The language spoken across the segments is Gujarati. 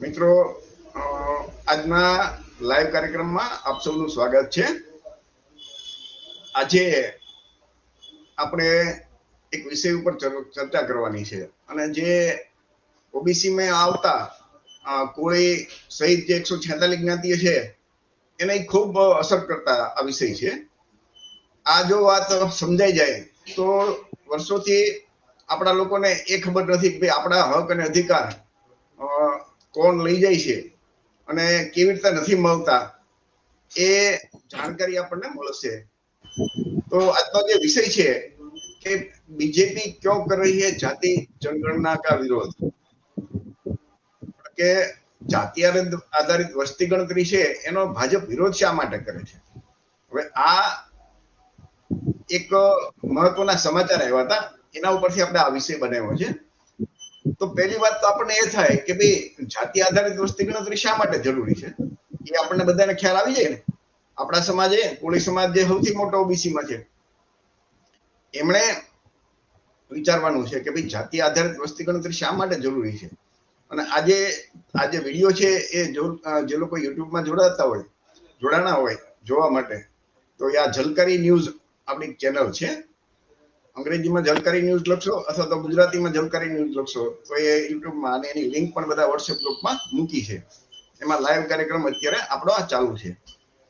મિત્રો, આજના લાઈવ કાર્યક્રમમાં આપ સૌનું સ્વાગત છે. આજે આપણે એક વિષય ઉપર ચર્ચા કરવાની છે અને જે ઓબીસી માં આવતા કોઈ સહિત જે 146 જ્ઞાતિઓ છે એને ખૂબ અસર કરતા આ વિષય છે. આ જો વાત સમજાઈ જાય તો વર્ષોથી આપણા લોકોને એ ખબર નથી કે આપણા હક અને અધિકાર કોણ લઈ જાય છે અને કેવી રીતે નથી મળતા એ જાણકારી આપણને મળશે. તો આજનો જે વિષય છે કે બીજેપી ક્यों कर रही है जाति जनगणना का विरोध, કે જાતિ આધારિત વસ્તી ગણતરી છે એનો ભાજપ વિરોધ શા માટે કરે છે. હવે આ એક મહત્વના સમાચાર આવ્યા હતા, એના ઉપરથી આપણે આ વિષય બનાવ્યો છે. તો પહેલી વાત તો આપણને એ થાય કે ભાઈ જાતિ આધારિત વસ્તી ગણતરી શા માટે જરૂરી છે એ આપણને બધાને ખ્યાલ આવી જાય ને. આપણા સમાજે કોળી સમાજ જે સૌથી મોટો ઓબીસી માં છે એમણે વિચારવાનું છે કે ભાઈ જાતિ આધારિત વસ્તી ગણતરી શા માટે જરૂરી છે. અને આજે વિડીયો છે એ જે લોકો યુટ્યુબમાં જોડાણા હોય જોવા માટે, તો આ ઝલકારી ન્યૂઝ આપણી ચેનલ છે. અંગ્રેજીમાં ઝલકારી ન્યૂઝ લખશો અથવા તો ગુજરાતીમાં ઝલકારી ન્યૂઝ લખશો તો એ યુટ્યુબમાં અને એની લિંક પણ બધા વોટ્સએપ ગ્રુપમાં મૂકી છે. એમાં લાઈવ કાર્યક્રમ અત્યારે આપણો આ ચાલુ છે.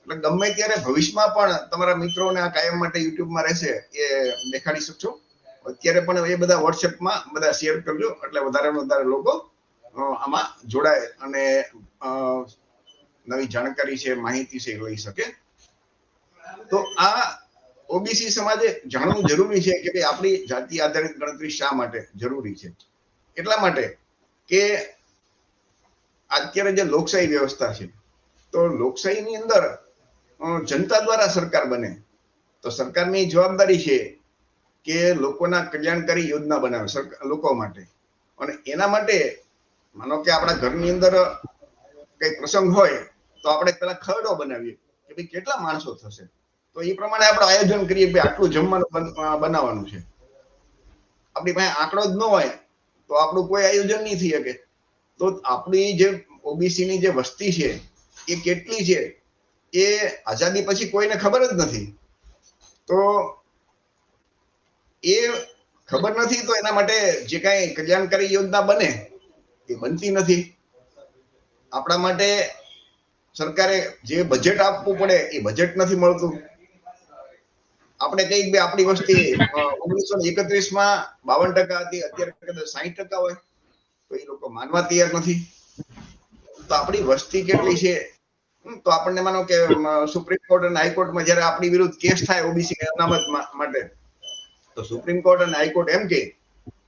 એટલે ગમે ત્યારે ભવિષ્યમાં પણ તમારા મિત્રોને આ કાયમ માટે યુટ્યુબમાં રહેશે એ દેખાડી શકશો. અત્યારે પણ એ બધા વોટ્સએપમાં બધા શેર કરજો એટલે વધારે લોકો આમાં જોડાય અને નવી જાણકારી છે, માહિતી છે લઈ શકે. તો આ ઓબીસી સમાજે જાણવું જરૂરી છે કે ભાઈ આપણી જાતિ આધારિત ગણતરી શા માટે જરૂરી છે. એટલા માટે કે અત્યારે જે લોકશાહી વ્યવસ્થા છે તો લોકશાહીની અંદર જનતા દ્વારા સરકાર બને તો સરકારની જવાબદારી છે કે લોકોના કલ્યાણકારી યોજના બનાવે લોકો માટે. અને એના માટે માનો કે આપણા ઘરની અંદર કઈ પ્રસંગ હોય તો આપણે પેલા ખરડો બનાવીએ કે ભાઈ કેટલા માણસો થશે, તો એ પ્રમાણે આપણે આયોજન કરીએ કે આટલું જમવાનું બનાવવાનું છે. આપણી પાસે આંકડો જ ન હોય તો આપણું કોઈ આયોજન નહીં થઈ શકે. તો આપણી જે ઓબીસી ની જે વસ્તી છે એ કેટલી છે એ આઝાદી પછી કોઈને ખબર જ નથી. તો એ ખબર નથી તો એના માટે જે કઈ કલ્યાણકારી યોજના બને એ બનતી નથી. આપણા માટે સરકારે જે બજેટ આપવું પડે એ બજેટ નથી મળતું. આપણે કઈક બે આપણી વસ્તી 1931 માં 52% હતી, અત્યારે કદાચ 60% હોય તો એ લોકો માનવા તૈયાર નથી. તો આપણી વસ્તી કેટલી છે તો આપણને માનો કે સુપ્રીમ કોર્ટ અને હાઈકોર્ટમાં જયારે આપણી વિરુદ્ધ કેસ થાય ઓબીસી અનામત માટે, તો સુપ્રીમ કોર્ટ અને હાઈકોર્ટ એમ કે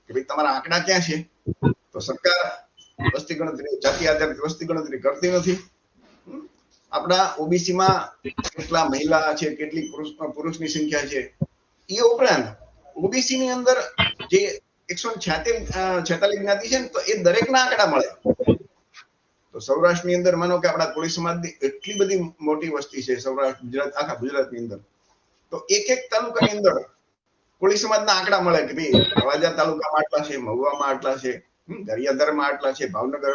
ભાઈ તમારા આંકડા ક્યાં છે. તો સરકાર વસ્તી ગણતરી જાતિ આધારિત વસ્તી ગણતરી કરતી નથી. આપણા ઓબીસી માં કેટલા મહિલા છે, કેટલી પુરુષની સંખ્યા છે. એ ઉપરાંત ઓબીસી ની અંદર જે 146 જ્ઞાતિ છે ને તો એ દરેકના આંકડા મળે. તો સૌરાષ્ટ્રની અંદર માનો કે આપણા કોળી સમાજની એટલી બધી મોટી વસ્તી છે સૌરાષ્ટ્ર ગુજરાત આખા ગુજરાતની અંદર, તો એક તાલુકાની અંદર કોળી સમાજના આંકડા મળે કે ભાઈ તળાજા તાલુકામાં આટલા છે, મહુવામાં આટલા છે, ગારિયાધારમાં આટલા છે, ભાવનગર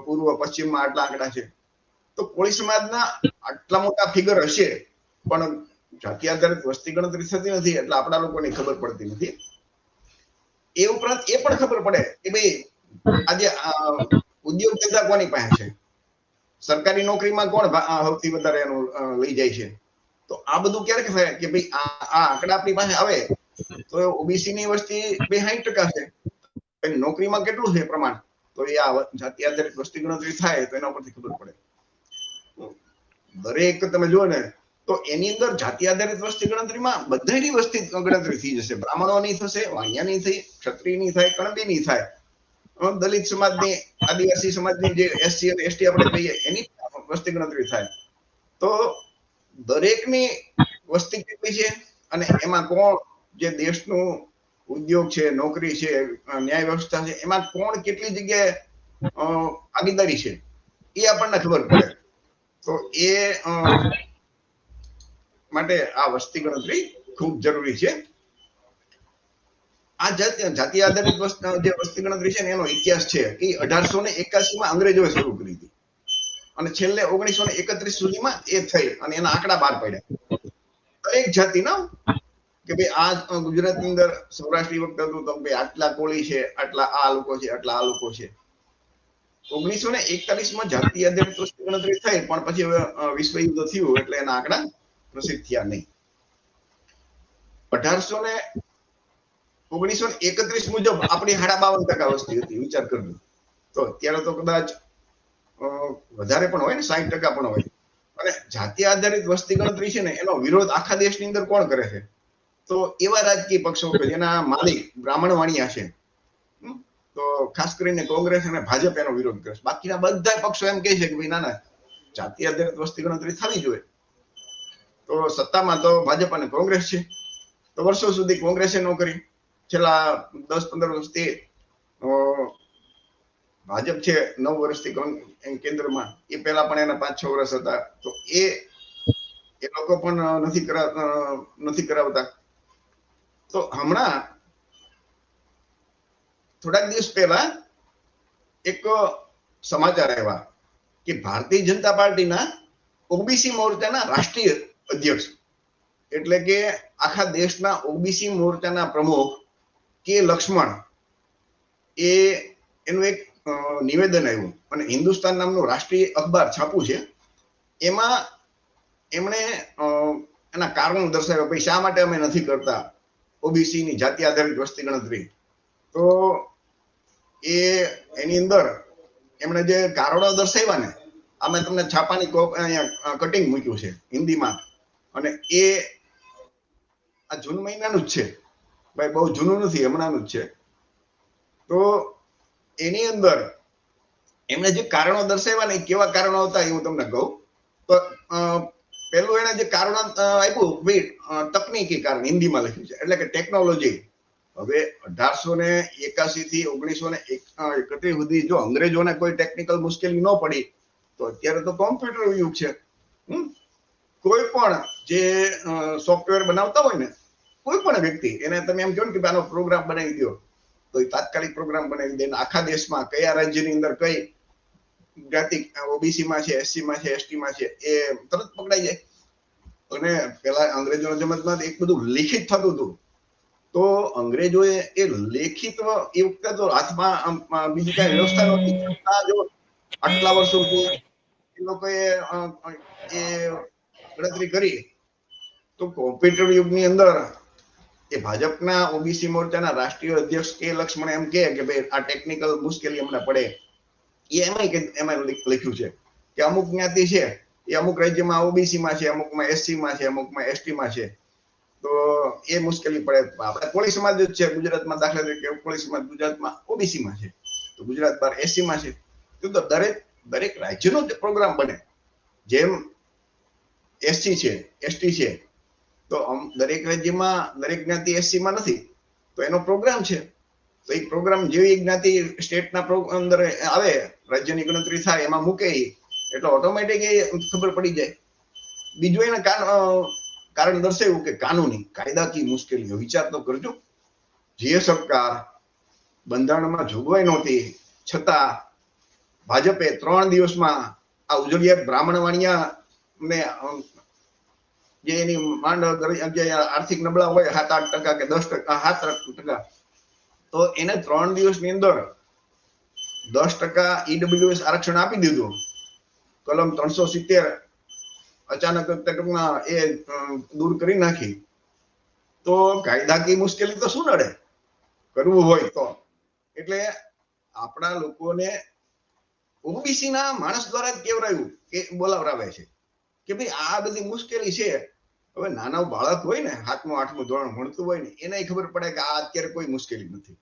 પૂર્વ પશ્ચિમમાં આટલા આંકડા છે. તો કોળી સમાજના આટલા મોટા ફિગર હશે પણ જાતિ આધારિત વસ્તી ગણતરી થતી નથી એટલે આપણા લોકોને ખબર પડતી નથી. એ ઉપરાંત એ પણ ખબર પડે કે ભાઈ આજે ઉદ્યોગ ધંધા કોની પાસે છે, સરકારી નોકરીમાં કોણ સૌથી વધારે એનું લઈ જાય છે. તો આ બધું ક્યારે થાય કે ભાઈ આ આંકડા આપણી પાસે આવે તો ઓબીસી ની વસ્તી 60% છે, નોકરીમાં કેટલું છે પ્રમાણ, તો એ આ જાતિ આધારિત વસ્તી ગણતરી થાય તો એના પરથી ખબર પડે. દરેક તમે જુઓ ને તો એની અંદર જાતિ આધારિત વસ્તી ગણતરીમાં બધાની વસ્તી ગણતરી થઈ જશે. બ્રાહ્મણોની થશે, વાણિયાની થઈ, ક્ષત્રિયની થાય, કણબીની થાય, દલિત સમાજની, આદિવાસી સમાજની જે એસસી અને એસટી આપણે કહીએ એની વસ્તી ગણતરી થાય. તો દરેકની વસ્તી કેટલી છે અને એમાં કોણ જે દેશનું ઉદ્યોગ છે, નોકરી છે, ન્યાય વ્યવસ્થા છે, એમાં કોણ કેટલી જગ્યાએ ભાગીદારી છે એ આપણને ખબર પડે. તો એ માટે આ વસ્તી ગણતરી ખૂબ જરૂરી છે. આ જાતિ આધારિત જે વસ્તી ગણતરી છે ને એનો ઇતિહાસ છે કે 1881 અંગ્રેજોએ શરૂ કરી હતી અને છેલ્લે 1931 સુધીમાં એ થઈ અને એના આંકડા બહાર પડ્યા. દરેક જાતિના કે ભાઈ આ ગુજરાતની અંદર સૌરાષ્ટ્રની વખતે હતું તો ભાઈ આટલા કોળી છે, આટલા આ લોકો છે, આટલા આ લોકો છે. 1941 જાતિ આધારિત વસ્તી ગણતરી થઈ પણ પછી વિશ્વ યુદ્ધ થયું એટલે એના આંકડા પ્રસિદ્ધ થયા નહીં. 1931 મુજબ આપણી 52% વસ્તી હતી. વિચાર કરજો. તો અત્યારે તો કદાચ વધારે પણ હોય ને, 60% પણ હોય. અને જાતિ આધારિત વસ્તી ગણતરી છે ને એનો વિરોધ આખા દેશની અંદર કોણ કરે છે? તો એવા રાજકીય પક્ષો કે જેના માલિક બ્રાહ્મણ વાણિયા છે. તો ખાસ કરીને કોંગ્રેસ અને ભાજપ એનો વિરોધ કરે છે. બાકીના બધા પક્ષો એમ કહે છે કે ભાઈ ના જાતિ આધારિત વસ્તી ગણતરી થવી જોઈએ. તો સત્તામાં તો ભાજપ અને કોંગ્રેસ છે. તો વર્ષો સુધી કોંગ્રેસે ન કરી. છેલ્લા 10-15 વર્ષથી ભાજપ છે 9 વર્ષથી કેન્દ્રમાં. એ પહેલા પણ એના 5-6 વર્ષ હતા. તો એ લોકો પણ નથી કરાવતા. તો હમણાં થોડાક દિવસ પહેલા એક સમાચાર આવ્યા કે ભારતીય જનતા પાર્ટીના ઓબીસી મોરચાના રાષ્ટ્રીય અધ્યક્ષ એટલે કે આખા દેશના ઓબીસી મોરચાના પ્રમુખ કે લક્ષ્મણ એનું એક નિવેદન આવ્યું અને હિન્દુસ્તાન નામનું રાષ્ટ્રીય અખબાર છાપું છે. એમાં એમણે એના કારણો દર્શાવ્યા ભાઈ શા માટે અમે નથી કરતા ઓબીસી ની જાતિ આધારિત વસ્તી ગણતરી. તો એની અંદર એમણે જે કારણો દર્શાવ્યા ને આમે તમને છાપાની અહીંયા કટિંગ મૂક્યું છે હિન્દીમાં અને એ આ જૂન મહિનાનું જ છે ભાઈ, બહુ જૂનું નથી, હમણાંનું જ છે. તો એની અંદર એમણે જે કારણો દર્શાવ્યા ને કેવા કારણો હતા એ હું તમને કહું. તો પહેલું એને જે કારણ આપ્યું ભાઈ તકનીકી કારણ હિન્દીમાં લખ્યું છે એટલે કે ટેકનોલોજી. હવે 1881 થી 1931 સુધી જો અંગ્રેજોને કોઈ ટેકનિકલ મુશ્કેલી ન પડી તો અત્યારે તો કોમ્પ્યુટર યુગ છે. કોઈ પણ જે સોફ્ટવેર બનાવતા હોય ને કોઈ પણ વ્યક્તિ એને તમે એમ કહો ને કે આનો પ્રોગ્રામ બનાવી દો તો એ તાત્કાલિક પ્રોગ્રામ બનાવી દે. આખા દેશમાં કયા રાજ્યની અંદર કઈ જ્ઞાતિ ઓબીસી માં છે, એસસી માં છે, એસટી માં છે એ તરત પકડાઈ જાય. અને પેલા અંગ્રેજોના જમાનામાં એક બધું લિખિત થતું હતું. તો અંગ્રેજોએ એ લેખિત એ વખતે તો હાથમાં બીજી કઈ વ્યવસ્થા નહોતી. જો આટલા વર્ષો એ લોકોએ એ ગણતરી કરી તો કોમ્પ્યુટર યુગની અંદર એ ભાજપના ઓબીસી મોરચાના રાષ્ટ્રીય અધ્યક્ષ કે લક્ષ્મણ એમ કે ભાઈ આ ટેકનિકલ મુશ્કેલી હમણાં પડે. એમાં લખ્યું છે કે અમુક જ્ઞાતિ છે એ અમુક રાજ્યમાં ઓબીસી માં છે, અમુકમાં એસસી માં છે, અમુકમાં એસટી માં છે. તો એ મુશ્કેલી પડે. આપણે કોળી સમાજ જ છે ગુજરાતમાં, દાખલા તરીકે કોળી સમાજ ગુજરાતમાં ઓબીસી માં છે તો ગુજરાત બાર એસસી માં છે. તો દરેક રાજ્યનો જ પ્રોગ્રામ બને. જેમ એસસી છે, એસટી છે તો દરેક રાજ્યમાં દરેક જ્ઞાતિ એસસી માં નથી તો એનો પ્રોગ્રામ છે. તો એ પ્રોગ્રામ જેવી જ્ઞાતિ સ્ટેટના અંદર આવે રાજ્યની ગણતરી થાય એમાં મૂકે એટલે ઓટોમેટિક એ ખબર પડી જાય. બીજું એને કારણ દર્શાવ્યું કે કાનૂની કાયદાકીય મુશ્કેલીઓ. વિચાર તો કરજો, જે સરકાર બંધારણમાં જોગવાઈ નહોતી છતાં ભાજપે 3 દિવસમાં આ ઉજળિયા બ્રાહ્મણ વાણિયા ને જે એની માંડ આર્થિક નબળા હોય 7-8% કે 10%, 7% તો એને 3 દિવસની અંદર 10% ઈડબ્લ્યુએસ આરક્ષણ આપી દીધું. કલમ 370 અચાનક એ દૂર કરી નાખી. તો કાયદાકીય મુશ્કેલી તો શું નડે કરવું હોય તો. એટલે આપણા લોકોને ઓબીસી ના માણસ દ્વારા જ કેવરાયું કે બોલાવરાવે છે કે ભાઈ આ બધી મુશ્કેલી છે. હવે નાના બાળક હોય ને 7મું 8મું ધોરણ ભણતું હોય ને એને ખબર પડે કે આ અત્યારે કોઈ મુશ્કેલી નથી.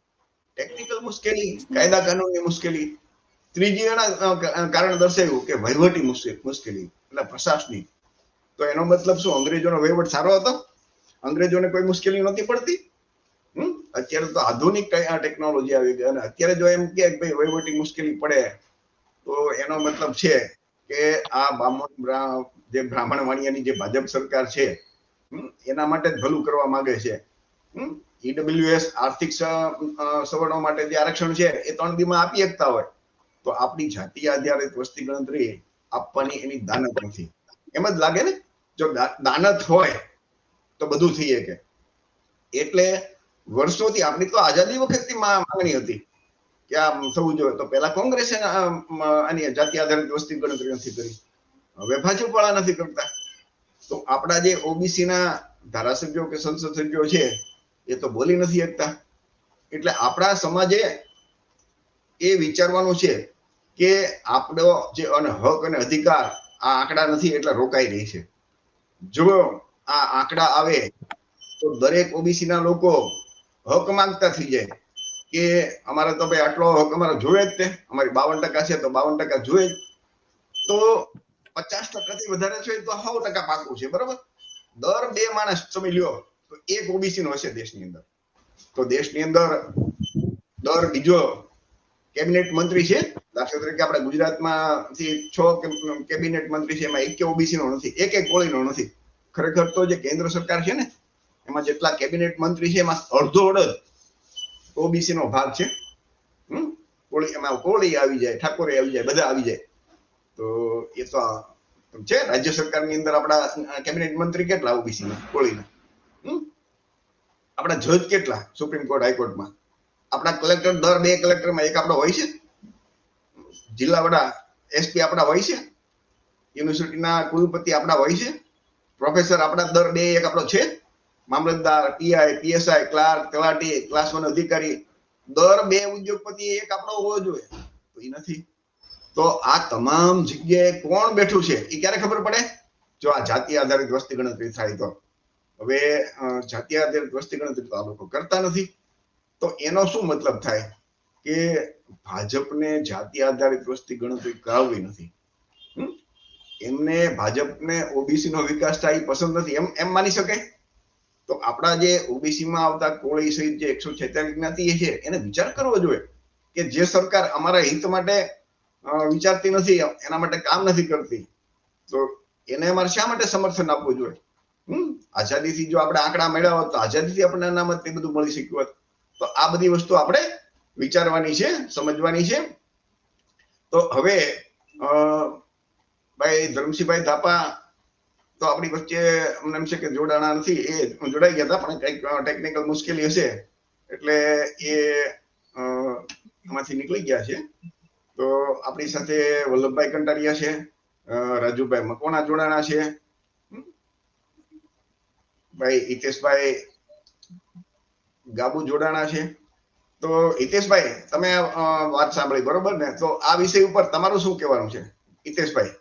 ટેકનિકલ મુશ્કેલી, કાયદા કાનૂનની મુશ્કેલી. ત્રીજી એના કારણ દર્શાવ્યું કે વહીવટી મુશ્કેલી એટલે પ્રશાસનિક. તો એનો મતલબ શું? અંગ્રેજોનો વહીવટ સારો હતો, અંગ્રેજોને કોઈ મુશ્કેલી નહોતી પડતી. અત્યારે તો આધુનિક ટેકનોલોજી આવી ગઈ અને અત્યારે જો એમ કે ભાઈ વહીવટી મુશ્કેલી પડે તો એનો મતલબ છે કે આ જે બ્રાહ્મણ વાણિયાની જે ભાજપ સરકાર છે એના માટે જ ભલું કરવા માંગે છે. ઈડબ્લ્યુએસ આર્થિક સવર્ણો માટે જે આરક્ષણ છે એ 3 દીમાં આપી શકતા હોય તો આપણી જાતિ આધારિત વસ્તી ગણતરી આપવાની એની દાનત નથી. એમ જ લાગે ને, જો દાનત હોય તો બધું થઈ શકે. એટલે વર્ષોથી આપણી તો આઝાદી વખતની માંગણી હતી કે આ થવું જોઈએ. તો પેલા કોંગ્રેસે આની જાતિ આધારિત વસ્તી ગણતરી નથી કરી, હવે ભાજપ વાળા નથી કરતા. તો આપણા જે ઓબીસી ના ધારાસભ્યો કે સંસદ સભ્યો છે એ તો બોલી નથી શકતા. એટલે આપણા સમાજે એ વિચારવાનું છે કે આપણો જે હક અને અધિકાર આ આંકડા નથી એટલે રોકાઈ રહી છે. જો આ આંકડા આવે તો દરેક ઓબીસી ના લોકો હક માંગતા થઈ જાય કે અમારે તો ભાઈ આટલો હક અમારે જોવે જ તે, અમારી 52% છે તો 52% જોવે જ. તો 50% થી વધારે છે તો 100% પાકું છે, બરોબર. દર 2 માણસ તમે લ્યો તો એક ઓબીસી નો હશે દેશની અંદર. તો દેશની અંદર દર બીજો કેબિનેટ મંત્રી છે. દાખલા તરીકે આપણે ગુજરાતમાંથી 6 કેબિનેટ મંત્રી છે, એમાં એક ઓબીસી નો નથી, એક કોળીનો નથી. ખરેખર તો જે કેન્દ્ર સરકાર છે ને એમાં જેટલા કેબિનેટ મંત્રી છે એમાં અડધો અડધ ઓબીસી નો ભાગ છે. એમાં કોળી આવી જાય, ઠાકોરે આવી જાય, બધા આવી જાય. તો એ તો છે રાજ્ય સરકારની અંદર આપણા કેબિનેટ મંત્રી કેટલા ઓબીસી ના, કોળીના. આપણા જજ કેટલા સુપ્રીમ કોર્ટ, હાઈકોર્ટમાં. આપણા કલેક્ટર દર 2 કલેક્ટરમાં એક આપણો હોય છે. જિલ્લા વડા એસપી આપણા હોય છે. યુનિવર્સિટીના કુલપતિ આપણા હોય છે. પ્રોફેસર આપણા દર 2 એક આપણો છે. મામલતદાર, પીઆઈ, પીએસઆઈ, ક્લાર્ક, તલાટી, ક્લાસ 1 અધિકારી, દર 2 ઉદ્યોગપતિ એક આપણો હોવો જોઈએ. તો એ નથી. તો આ તમામ જગ્યાએ કોણ બેઠું છે એ ક્યારે ખબર પડે? જો આ જાતિ આધારિત વસ્તી ગણતરી થાય તો. હવે જાતિ આધારિત વસ્તી ગણતરી તો આ લોકો કરતા નથી. તો એનો શું મતલબ થાય કે ભાજપને જાતિ આધારિત વસ્તી ગણતરી કરાવવી નથી. એમને ભાજપને ઓબીસી નો વિકાસ થાય પસંદ નથી એમ માની શકાય? તો આપણા જે ઓબીસી માં આવતા કોળી સહિત જે 146 જ્ઞાતિ છે એને વિચાર કરવો જોઈએ કે જે સરકાર અમારા હિત માટે વિચારતી નથી, એના માટે કામ નથી કરતી, તો એને અમારે શા માટે સમર્થન આપવું જોઈએ? આઝાદીથી જો આપણે આંકડા મેળવ્યા હોત તો આઝાદીથી આપણને અનામત એ બધું મળી શક્યું હોત. તો આ બધી વસ્તુ આપણે વિચારવાની છે, સમજવાની છે. તો હવે ભાઈ ધર્મસિંહભાઈ થાપા તો આપણી વચ્ચે અમને એમ છે કે જોડાણા નથી, એ જોડાઈ ગયા હતા પણ કંઈક ટેકનિકલ મુશ્કેલી હશે એટલે એ આમાંથી નીકળી ગયા છે. તો આપણી સાથે વલ્લભભાઈ કંટારિયા છે, રાજુભાઈ મકવાણા જોડાણા છે, ભાઈ હિતેશભાઈ ગાબુ જોડાણા છે. તો હિતેશભાઈ તમે વાત સાંભળી બરોબર ને? તો આ વિષય ઉપર તમારું શું કહેવાનું છે હિતેશભાઈ?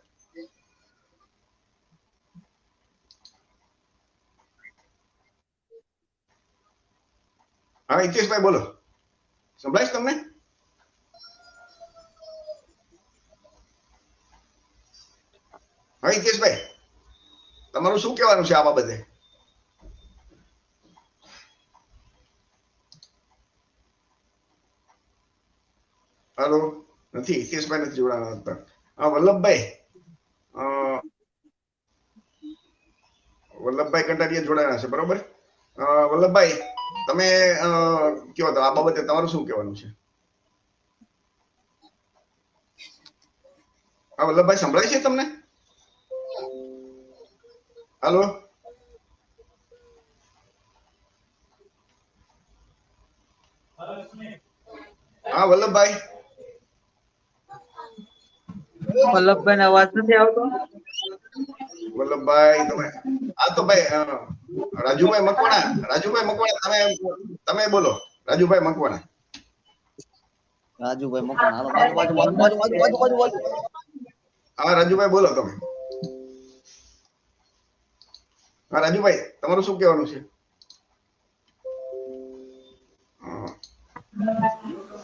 હા હિતેશભાઈ બોલો, સંભળાય છે તમને? હા હિતેશભાઈ તમારું શું કહેવાનું છે આ બાબતે? હાલો, નથી, હિતેશભાઈ નથી જોડાણા. હા વલ્લભભાઈ કંટારિયા જોડાયા છે, બરોબર. વલ્લભભાઈ તમે કયો તો આ બાબતે તમારું શું કહેવાનું છે? હા વલ્લભભાઈ સંભળાય છે તમને? હાલો, હા વલ્લભભાઈ વલ્લભભાઈ અવાજ નથી આવતો. વલ્લભભાઈ તમે આ તો ભાઈ રાજુભાઈ મકવાણા તમે બોલો. રાજુભાઈ મકવાણા. હા રાજુભાઈ બોલો તમે. હા રાજુભાઈ તમારું શું કહેવાનું છે?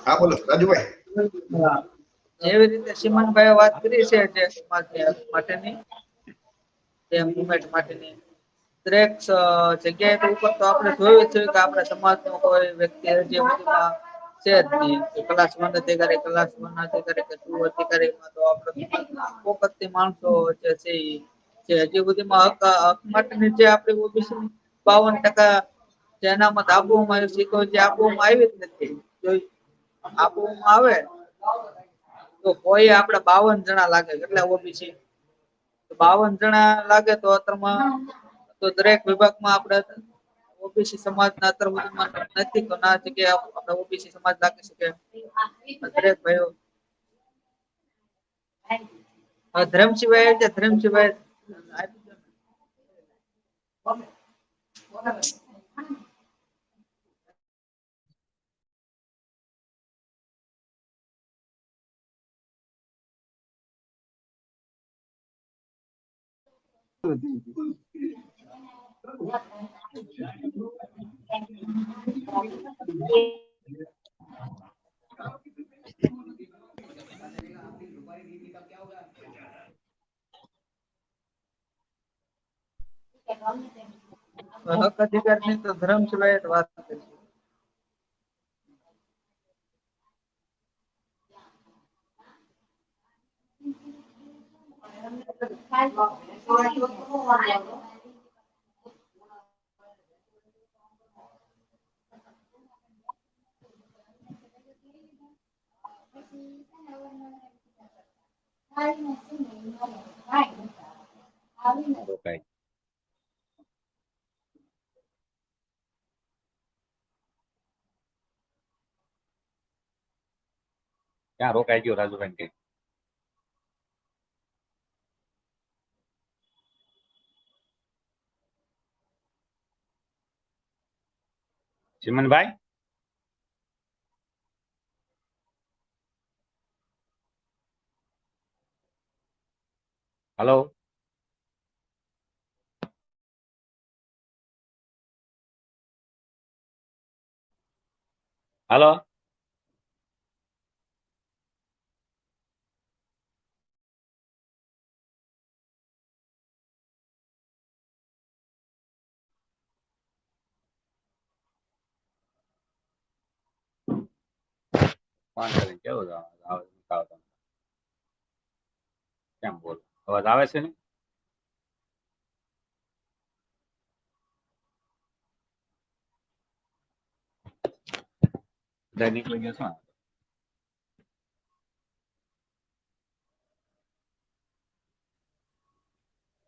હા બોલો રાજુભાઈ. જેવી રીતે સિમનભાઈ વાત કરી છે જે સમાજ માટેની, જે મુવમેન્ટ માટેની, દરેક જગ્યાએ ઉપર તો આપણે જોયું છે કે આપણા સમાજનો કોઈ વ્યક્તિ હજી છે જ નહીં. ક્લાસ 1 અધિકારી, ક્લાસ 1 અધિકારી કે 2 અધિકારીમાં તો આપણે ફોકટથી માણસો જે છે જે હજી સુધીમાં હક માટેની જે આપણી ઓબીસી 52% જે અનામત આપવામાં આવ્યું છે તો જે આપવામાં આવી જ નથી. જો આપવામાં આવે તો કોઈ આપણે 52 જણા લાગે, કેટલા ઓબીસી 52 જણા લાગે તો અત્રમાં તો દરેક વિભાગમાં આપણે ઓબીસી સમાજના અત્રમાં નથી તો ના જગ્યાએ આપણે ઓબીસી સમાજ લાગી શકે. દરેક ભાઈઓ ધર્મસિંહભાઈ છે, ધર્મસિંહભાઈ હક અધિકારની તો ધર્મસિંહભાઈ વાત કરી. રોકાય. ક્યાં રોકાઈ ગયો રાજુભાઈ કે ચિમનભાઈ? હલો, હલો, ફોન કરીને કેવું કેમ બોલ? અવાજ આવે છે ને? નીકળી ગયો છો?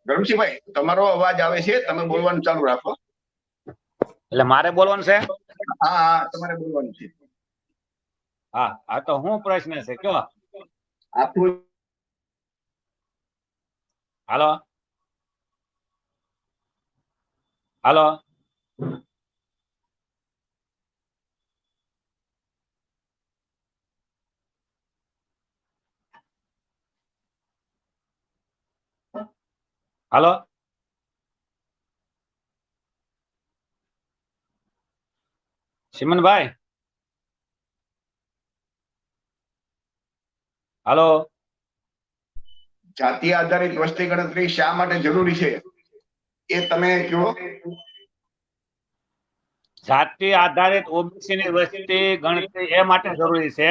ધર્મસિંહભાઈ, તમારો અવાજ આવે છે, તમે બોલવાનું ચાલુ રાખો. એટલે મારે બોલવાનું છે? હા હા, તમારે બોલવાનું છે. હા આ તો હું પ્રશ્ન છે કયો? આપનું હાલો, હાલો, હાલો, સિમનભાઈ? હાલો, જાતિ આધારિત વસ્તી ગણતરી શા માટે જરૂરી છે એ તમે કહો. જાતિ આધારિત ઓબીસી ની વસ્તી ગણતરી એ માટે જરૂરી છે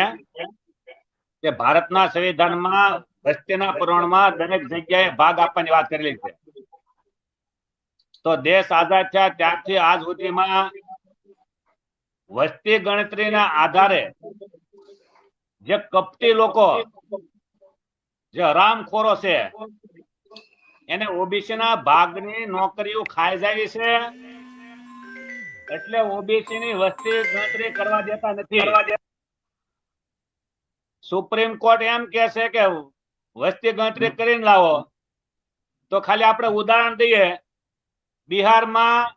કે ભારતના સંવિધાનમાં વસ્તીના પ્રમાણમાં દરેક જગ્યાએ ભાગ આપવાની વાત કરેલી છે. તો દેશ આઝાદ થયા ત્યારથી આજ સુધીમાં વસ્તી ગણતરીના આધારે જે કપટી લોકો, જે હરામખોરો છે, એને ઓબીસી ના ભાગની નોકરીઓ ખાઈ જાય છે, એટલે ઓબીસી ની વસ્તી ગણતરી કરવા દેતા નથી. સુપ્રીમ કોર્ટ એમ કે છે કે વસ્તી ગણતરી કરીને લાવો. તો ખાલી આપણે ઉદાહરણ દઈએ, બિહારમાં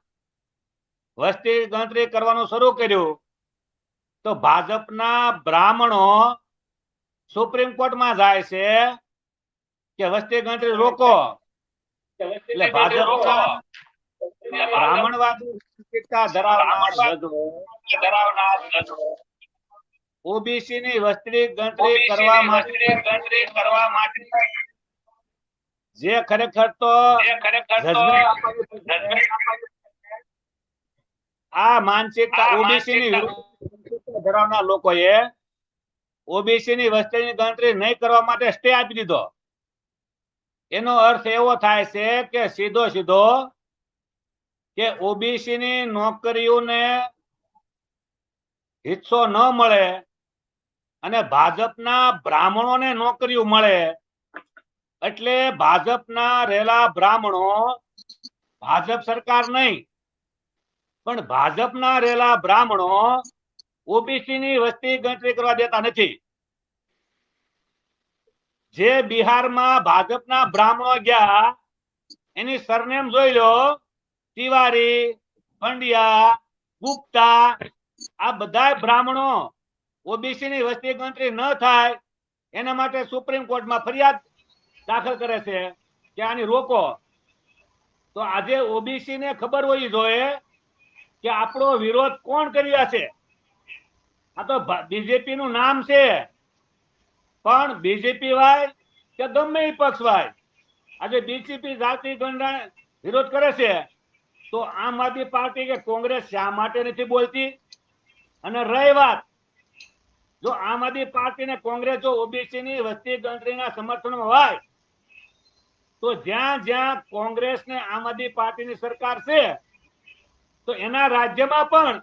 વસ્તી ગણતરી કરવાનું શરૂ કર્યું તો ભાજપના બ્રાહ્મણો સુપ્રીમ કોર્ટમાં જાય છે કે વસ્તી ગણતરી રોકો. એટલે ભાજપના બ્રાહ્મણવાદી ધરાવનાર ઓબીસી ની વસ્તી ગણતરી કરવા માટે જે ખરેખર તો આ માનસિકતા ઓબીસી ની ધરાવનાર લોકોએ ઓબીસી ની વસ્તીની ગણતરી નહીં કરવા માટે સ્ટે આપી દીધો. એનો અર્થ એવો થાય છે કે સીધો સીધો કે ઓબીસી ની નોકરીઓને હિસ્સો ન મળે અને ભાજપના બ્રાહ્મણોને નોકરીઓ મળે, એટલે ભાજપના રહેલા બ્રાહ્મણો ભાજપ સરકાર નહીં પણ ભાજપના રહેલા બ્રાહ્મણો ઓબીસી ની વસ્તી ગણતરી કરવા દેતા નથી. જે બિહારમાં ભાજપના બ્રાહ્મણો ગયા એની સરનેમ જોઈ લો, તિવારી, પંડ્યા, ગુપ્તા, આ બધા બ્રાહ્મણો ઓબીસી ની વસ્તી ગણતરી ન થાય એના માટે સુપ્રીમ કોર્ટમાં ફરિયાદ દાખલ કરે છે કે આની રોકો. તો આજે ઓબીસી ને ખબર હોવી જોઈએ કે આપણો વિરોધ કોણ કર્યા છે. આ તો બીજેપી નું નામ છે, પણ બીજેપી વાય કે ગમે એ પક્ષ વાય, આજે બીજેપી જાતિ ગણના વિરોધ કરે છે તો આમ આદમી પાર્ટી કે કોંગ્રેસ શા માટે નથી બોલતી? અને રહી વાત, જો આમ આદમી પાર્ટી ને કોંગ્રેસ જો ઓબીસી ની વસ્તી ગણતરીના સમર્થનમાં હોય તો જ્યાં જ્યાં કોંગ્રેસ ને આમ આદમી પાર્ટીની સરકાર છે તો એના રાજ્યમાં પણ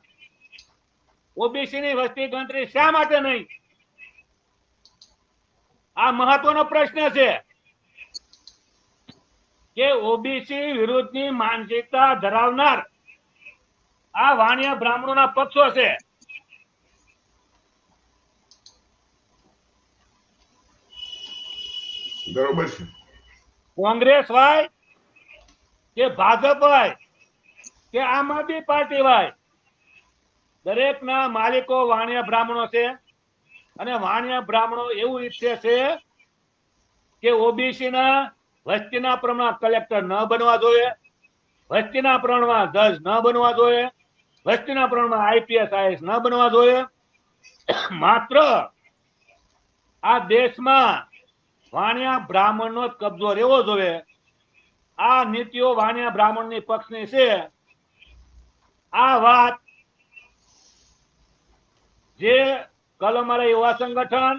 ઓબીસી ની વસ્તી ગણતરી શા માટે નહીં? આ મહત્વનો પ્રશ્ન છે કે ઓબીસી વિરુદ્ધની માનસિકતા ધરાવનાર આ વાણિયા બ્રાહ્મણોના પક્ષો છે. બરોબર છે. કોંગ્રેસ હોય કે ભાજપ હોય કે આમ આદમી પાર્ટી હોય, દરેકના માલિકો વાણિયા બ્રાહ્મણો છે અને વાણિયા બ્રાહ્મણો એવું ઈચ્છે છે કે ઓબીસી ના વસ્તીના પ્રમાણમાં કલેક્ટર ન બનવા જોઈએ, વસ્તીના પ્રમાણમાં જજ ન બનવા જોઈએ, વસ્તીના પ્રમાણમાં આઈપીએસ આઈએસ ન બનવા જોઈએ. માત્ર આ દેશમાં વાણિયા બ્રાહ્મણનો જ કબજો રહેવો જોઈએ. આ નીતિઓ વાણિયા બ્રાહ્મણની પક્ષની છે. આ વાત જે કલ અમારા યુવા સંગઠન,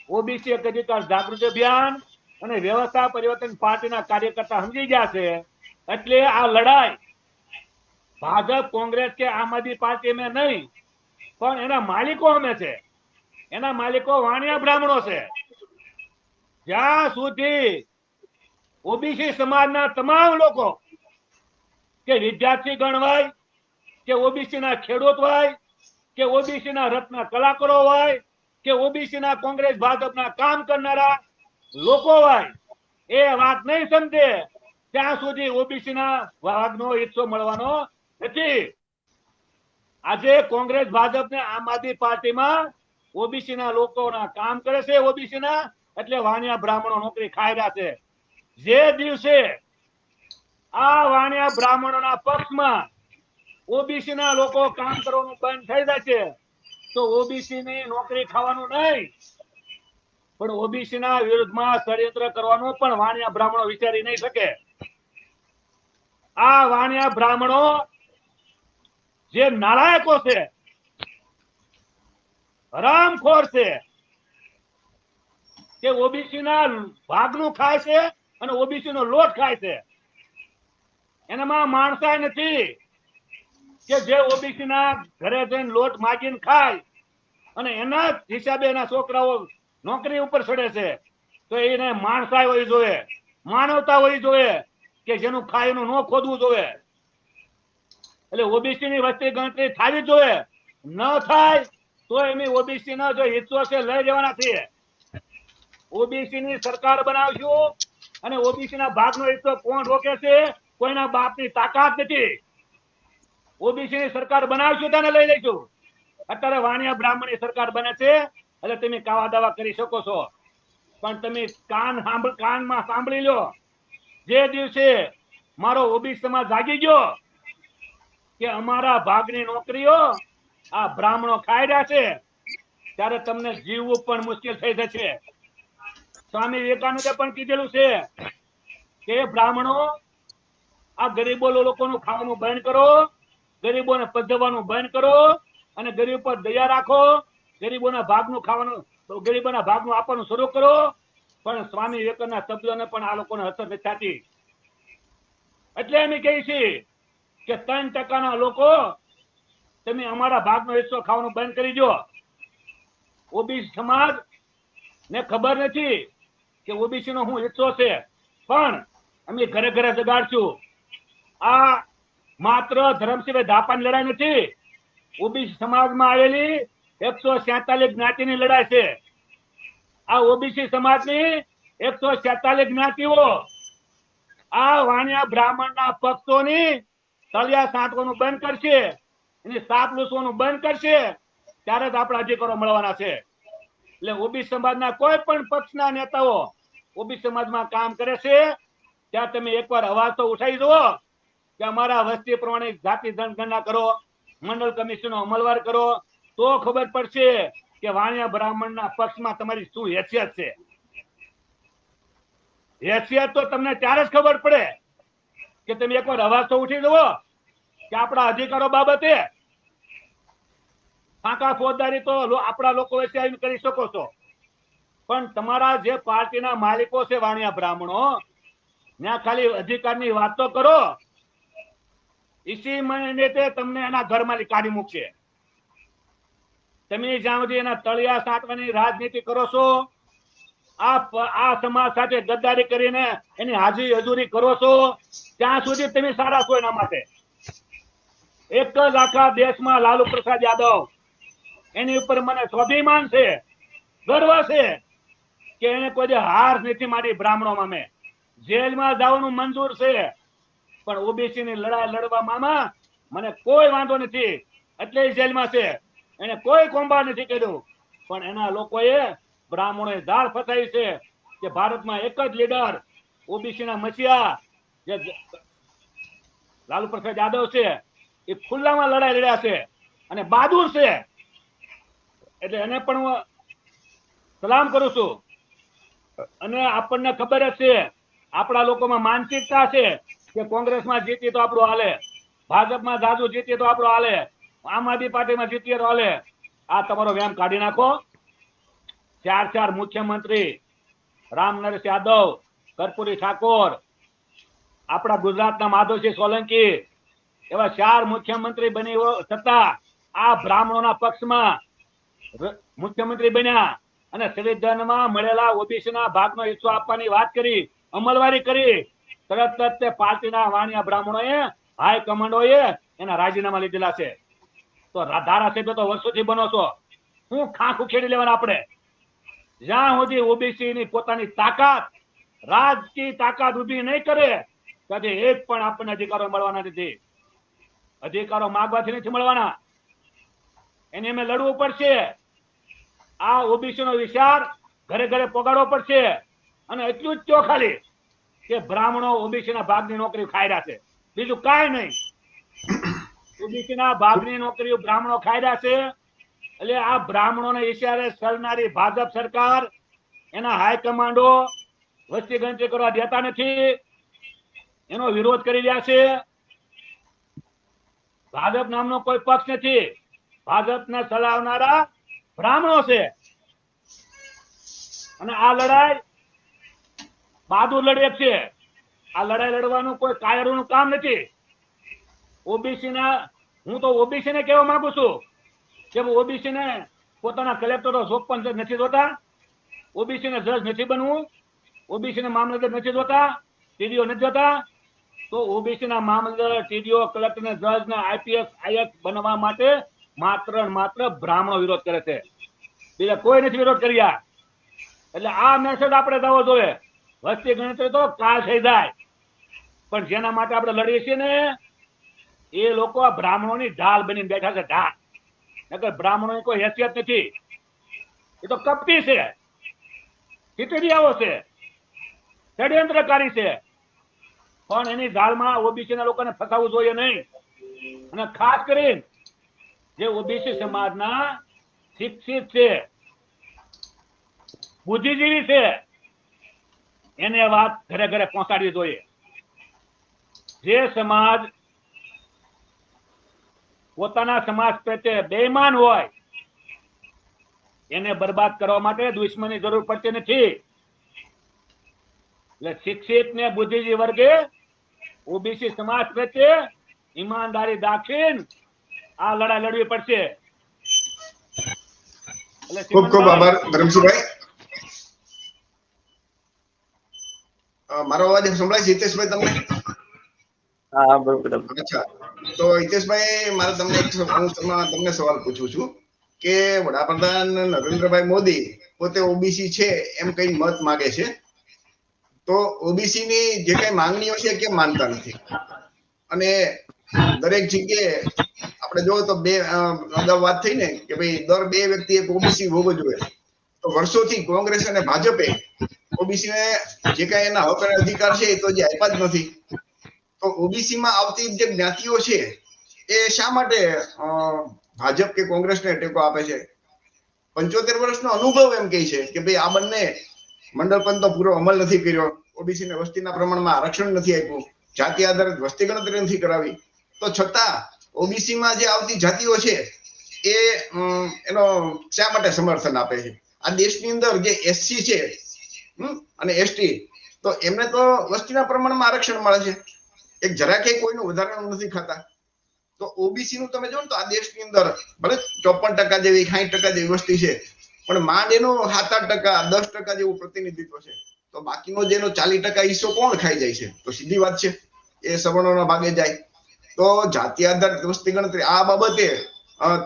ઓબીસી અધિકાર જાગૃતિ અભિયાન અને વ્યવસ્થા પરિવર્તન પાર્ટીના કાર્યકર્તા સમજી ગયા છે. એટલે આ લડાઈ ભાજપ, કોંગ્રેસ કે આમ આદમી પાર્ટી અમે નહીં, પણ એના માલિકો અમે છે. એના માલિકો વાણિયા બ્રાહ્મણો છે. જ્યાં સુધી ઓબીસી સમાજના તમામ લોકો, કે વિદ્યાર્થી ગણ હોય કે ઓબીસી ના ખેડૂત હોય કે ઓબીસી ના રત્ન કલાકારો હોય કે ઓબીસી ના કોંગ્રેસ ભાજપના કામ કરનારા લોકો હોય, એ વાત નહીં સમજે ત્યાં સુધી ઓબીસી ના ભાગનો હિસ્સો મળવાનો નથી. આજે કોંગ્રેસ ભાજપ ને આમ આદમી પાર્ટીમાં ઓબીસી ના લોકોના કામ કરે છે ઓબીસી ના, એટલે વાણિયા બ્રાહ્મણો નોકરી ખાઈ રહ્યા છે. જે દિવસે આ વાણિયા બ્રાહ્મણોના પક્ષમાં ઓબીસી ના લોકો કામ કરવાનું બંધ થઈ જશે તો ઓબીસી ની નોકરી ખાવાનું નહીં, પણ ઓબીસી ના વિરુદ્ધમાં ષડયંત્ર કરવાનું પણ વાણિયા બ્રાહ્મણો વિચારી નહીં શકે. આ વાણિયા બ્રાહ્મણો જે નાલાયકો છે, હરામખોર છે, કે ઓબીસી ના ભાગનું ખાય છે અને ઓબીસી નો લોટ ખાય છે. એનામાં માણસાઈ નથી કે જે ઓબીસી ના ઘરે જઈને લોટ માગીને ખાય અને એના હિસાબે એના છોકરાઓ નોકરી ઉપર ચડે છે. તો એને માણસાઈ હોવી જોઈએ, માનવતા હોવી જોઈએ કે જેનું ખાય એનું ન ખોદવું જોઈએ. એટલે ઓબીસી ની વસ્તી ગણતરી થવી જોઈએ. ન થાય તો એમની ઓબીસી ના જો હિસ્સો છે લઈ લેવાના છે. ઓબીસી ની સરકાર બનાવશું અને ઓબીસી ના ભાગનો હિસ્સો કોણ રોકે છે? કોઈના બાપની તાકાત નથી. ઓબીસી ની સરકાર બનાવશું તેને લઈ લઈશું. અત્યારે વાણિયા બ્રાહ્મણ ની સરકાર બને છે એટલે તમે કાવા દાવા કરી શકો છો, પણ તમે કાનમાં સાંભળી લો, જે દિવસે મારો ઓબીસી સમાજ જાગી ગયો કે અમારા ભાગની નોકરીઓ આ બ્રાહ્મણો ખાઈ રહ્યા છે, ત્યારે તમને જીવવું પણ મુશ્કેલ થઈ જશે. સ્વામી વિવેકાનંદે પણ કીધેલું છે કે બ્રાહ્મણો આ ગરીબો લોકોનું ખાવાનું બંધ કરો, ગરીબોને પધવાનું બંધ કરો અને ગરીબ પર દયા રાખો, ગરીબોના ભાગનું ખાવાનું, ગરીબોના ભાગનું આપવાનું શરૂ કરો. પણ સ્વામી વિવેકાનંદના શબ્દોને પણ આ લોકોને અસર નથી થતી. એટલે અમે કહીએ છીએ કે 3% લોકો તમે અમારા ભાગનો હિસ્સો ખાવાનું બંધ કરી દો. ઓબીસી સમાજ ને ખબર નથી કે ઓબીસી નો શું હિસ્સો છે, પણ અમે ઘરે ઘરે જગાડશું. આ માત્ર ધર્મસિંહ ધાપાની લડાઈ નથી, ઓબીસી સમાજમાં આવેલી 147 જ્ઞાતિની લડાઈ છે. આ ઓબીસી સમાજની 147 જ્ઞાતિઓ આ વાણિયા બ્રાહ્મણના પક્ષોની તળિયા સાંટવાનું બંધ કરશે, એની સાપ લૂસવાનું બંધ કરશે, ત્યારે જ આપણા અધિકારો મળવાના છે. એટલે ઓબીસી સમાજના કોઈ પણ પક્ષના નેતાઓ ઓબીસી સમાજમાં કામ કરે છે ત્યાં તમે એકવાર અવાજ તો ઉઠાવી દો કે અમારા વસ્તી પ્રમાણે જાતિ જનગણના કરો, મંડળ કમિશનનો અમલવાર કરો, તો ખબર પડશે કે વાણિયા બ્રાહ્મણના પક્ષમાં તમારી શું હેસિયત છે. હેસિયત તો તમને ત્યારે જ ખબર પડે કે તમે એકવાર અવાજ તો ઉઠી દો કે આપણા અધિકારો બાબતે. ફાંકા ફોજદારી તો આપણા લોકો વચ્ચે આવીને કરી શકો છો, પણ તમારા જે પાર્ટીના માલિકો છે વાણિયા બ્રાહ્મણો, ત્યાં ખાલી અધિકારની વાત તો કરો, ઇસી મિનિટે તમને એના ઘરમાંથી કાઢી મૂકશે. તમે જ્યાં સુધી એના તળિયા સાંટવાની રાજનીતિ કરો છો, આ સમાજ સાથે ગદ્દારી કરીને એની હાજરી હજુરી કરો છો, ત્યાં સુધી તમે સારા છો. એના માટે એક જ આખા દેશમાં લાલુ પ્રસાદ યાદવ, એની ઉપર મને સ્વાભિમાન છે, ગર્વ છે કે એને કોઈ હાર નથી મારી. બ્રાહ્મણોમાં મેં જેલમાં જવાનું મંજૂર છે, પણ ઓબીસી ની લડાઈ લડવામાં મને કોઈ વાંધો નથી, એટલે જેલમાં છે. એને કોઈ કૌભાંડ નથી કર્યું, પણ એના લોકોએ બ્રાહ્મણોએ દાળ ફસાવી છે કે ભારતમાં એક જ લીડર ઓબીસી ના મસીહા જે લાલુ પ્રસાદ યાદવ છે, એ ખુલ્લામાં લડાઈ લડ્યા છે અને બહાદુર છે. એટલે એને પણ હું સલામ કરું છું. અને આપણને ખબર જ છે, આપણા લોકોમાં માનસિકતા છે કે કોંગ્રેસમાં જીતીએ તો આપણું હાલે, ભાજપમાં જાજુ જીતીએ તો આપણું હાલે, આમ આદમી પાર્ટીમાં જીતીએ તો હાલે. આ તમારો વ્યાયામ કાઢી નાખો. 4 મુખ્યમંત્રી, રામ નરેશ યાદવ, કર્પૂરી ઠાકોર, આપણા ગુજરાતના માધવસિંહ સોલંકી, એવા 4 મુખ્યમંત્રી બની છતાં આ બ્રાહ્મણોના પક્ષમાં મુખ્યમંત્રી બન્યા અને સંવિધાનમાં મળેલા ઓબીસીના ભાગનો હિસ્સો આપવાની વાત કરી, અમલવારી કરી. તરત જ તે પાર્ટીના વાણિયા બ્રાહ્મણોએ, હાઈકમાન્ડોએ એના રાજીનામા લીધેલા છે. તો ધારાસભ્ય તો વર્ષોથી બનો છો, હું ખાંખ ઉખેડી લેવાના આપણે. જ્યાં સુધી ઓબીસી ની પોતાની તાકાત, રાજકીય તાકાત ઉભી નહીં કરે, ત્યાંથી એક પણ આપણને અધિકારો મળવાના નથી. અધિકારો માંગવાથી નથી મળવાના, એને અમે લડવું પડશે. આ ઓબીસી નો વિચાર ઘરે ઘરે પગાડવો પડશે. અને એટલું જ તો ખાલી કે બ્રાહ્મણો ઓબીસી ના ભાગની નોકરી ખાઈ રહ્યા છે, બીજું કાંઈ નહીં. ઓબીસી ના ભાગની નોકરીઓ બ્રાહ્મણો ખાઈ રહ્યા છે. એટલે આ બ્રાહ્મણોને ઈશારે ચાલનારી ભાજપ સરકાર, એના હાઈકમાન્ડો વસ્તી ગણતરી કરવા દેતા નથી, એનો વિરોધ કરી રહ્યા છે. ભાજપ નામનો કોઈ પક્ષ નથી, ભાજપને ચલાવનારા બ્રાહ્મણો છે. અને આ લડાઈ બહાદુર લડે છે. આ લડાઈ લડવાનું કોઈ કાયરોનું કામ નથી. ઓબીસી ના, હું તો ઓબીસી ને કહેવા માંગુ છું કે ઓબીસી ને પોતાના કલેક્ટરો જોબ પણ નથી જોતા, ઓબીસી ને જજ નથી બનવું, ઓબીસી ને મામલતદાર નથી જોતા, ટીડીઓ નથી જોતા. તો ઓબીસી ના મામલતદાર, ટીડીઓ, કલેક્ટર ને જજ ને આઈપીએસ, આઈએસ બનવા માટે માત્ર માત્ર બ્રાહ્મણો વિરોધ કરે છે, બીજા કોઈ નથી વિરોધ કર્યા. એટલે આ મેસેજ આપણે દેવો જોઈએ. વસ્તી ગણતરી તો કાલ થઈ જાય, પણ જેના માટે આપણે લડીએ છીએ ને, એ લોકો આ બ્રાહ્મણોની ઢાલ બનીને બેઠા છે, ઢાલ. નકર બ્રાહ્મણોની કોઈ હેસિયત નથી, એ તો કપટી છે, ખીચડીયાઓ છે, ષડયંત્રકારી છે. પણ એની ઢાળમાં ઓબીસી ના લોકોને ફસાવવું જોઈએ નહીં. અને ખાસ કરીને જે ઓબીસી સમાજના શિક્ષિત છે, બુદ્ધિજીવી છે, એને વાત ઘરે ઘરે પહોંચાડવી જોઈએ. જે સમાજ પોતાના સમાજ પ્રત્યે બેઈમાન હોય, એને બરબાદ કરવા માટે દુશ્મની જરૂર પડતી નથી. એટલે શિક્ષિત ને બુદ્ધિજીવી વર્ગે ઓબીસી સમાજ પ્રત્યે ઈમાનદારી દાખવીને આ લડાઈ લડવી પડશે. એટલે ખૂબ ખૂબ આભાર ધરમસિંહભાઈ. મારો અવાજ સંભળાય છે હિતેશભાઈ તમને? હા બરોબર. અચ્છા, તો હિતેશભાઈ મારે તમને તમને સવાલ પૂછું છું કે વડાપ્રધાન નરેન્દ્રભાઈ મોદી પોતે ઓબીસી છે એમ કઈ મત માગે છે, તો ઓબીસી ની જે કઈ માંગણીઓ છે કેમ માનતા નથી? અને દરેક જગ્યાએ આપણે જોવો તો અગાઉ વાત થઈ ને કે ભાઈ દર 2 વ્યક્તિ એક ઓબીસી હોવો જોઈએ, તો વર્ષોથી કોંગ્રેસ અને ભાજપે ઓબીસી ને જે કઈ એના હક અને અધિકાર છે એ તો જે આપ્યા જ નથી. તો ઓબીસી માં આવતી જે જ્ઞાતિઓ છે એ શા માટે ભાજપ કે કોંગ્રેસને ટેકો આપે છે? 75 વર્ષનો અનુભવ એમ કહે છે કે ભાઈ આ બંને મંડળ પંચનો પૂરો અમલ નથી કર્યો, ઓબીસી ને વસ્તીના પ્રમાણમાં આરક્ષણ નથી આપ્યું, જાતિ આધારિત વસ્તી ગણતરી નથી કરાવી, તો છતાં ઓબીસી માં જે આવતી જાતિઓ છે એ એનો શા માટે સમર્થન આપે છે? આ દેશની અંદર જે એસસી છે અને એસટી, તો એમને તો વસ્તીના પ્રમાણમાં આરક્ષણ મળે છે, એક જરાકે કોઈનું વધારાનું નથી ખાતા. તો ઓબીસી નું તમે જો ને તો આ દેશની અંદર ભલે 54% જેવી 60% જેવી વસ્તી છે, પણ માંડ એનો 7-8%, 10% જેવું પ્રતિનિધિત્વ છે, તો બાકીનો જેનો 40% હિસ્સો કોણ ખાઈ જાય છે? તો સીધી વાત છે એ સવર્ણોના ભાગે જાય. તો જાતિ આધારિત વસ્તી ગણતરી આ બાબતે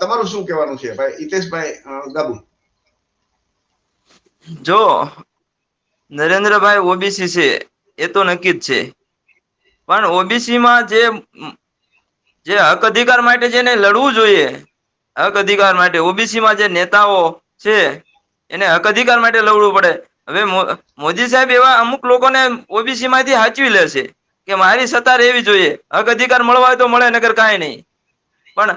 તમારું શું કહેવાનું છે ભાઈ હિતેશભાઈ ગાબુ? જો નરેન્દ્રભાઈ ઓબીસી છે એ તો નક્કી જ છે, પણ ઓબીસી માં જે હક અધિકાર માટે જેને લડવું જોઈએ, હક અધિકાર માટે ઓબીસી માં જે નેતાઓ છે એને હક અધિકાર માટે લડવું પડે. હવે મોદી સાહેબ એવા અમુક લોકોને ઓબીસી માંથી હાચવી લે છે કે મારી સત્તા રહેવી જોઈએ, હક અધિકાર મળવા હોય તો મળે, નકર કાંઈ નહીં. પણ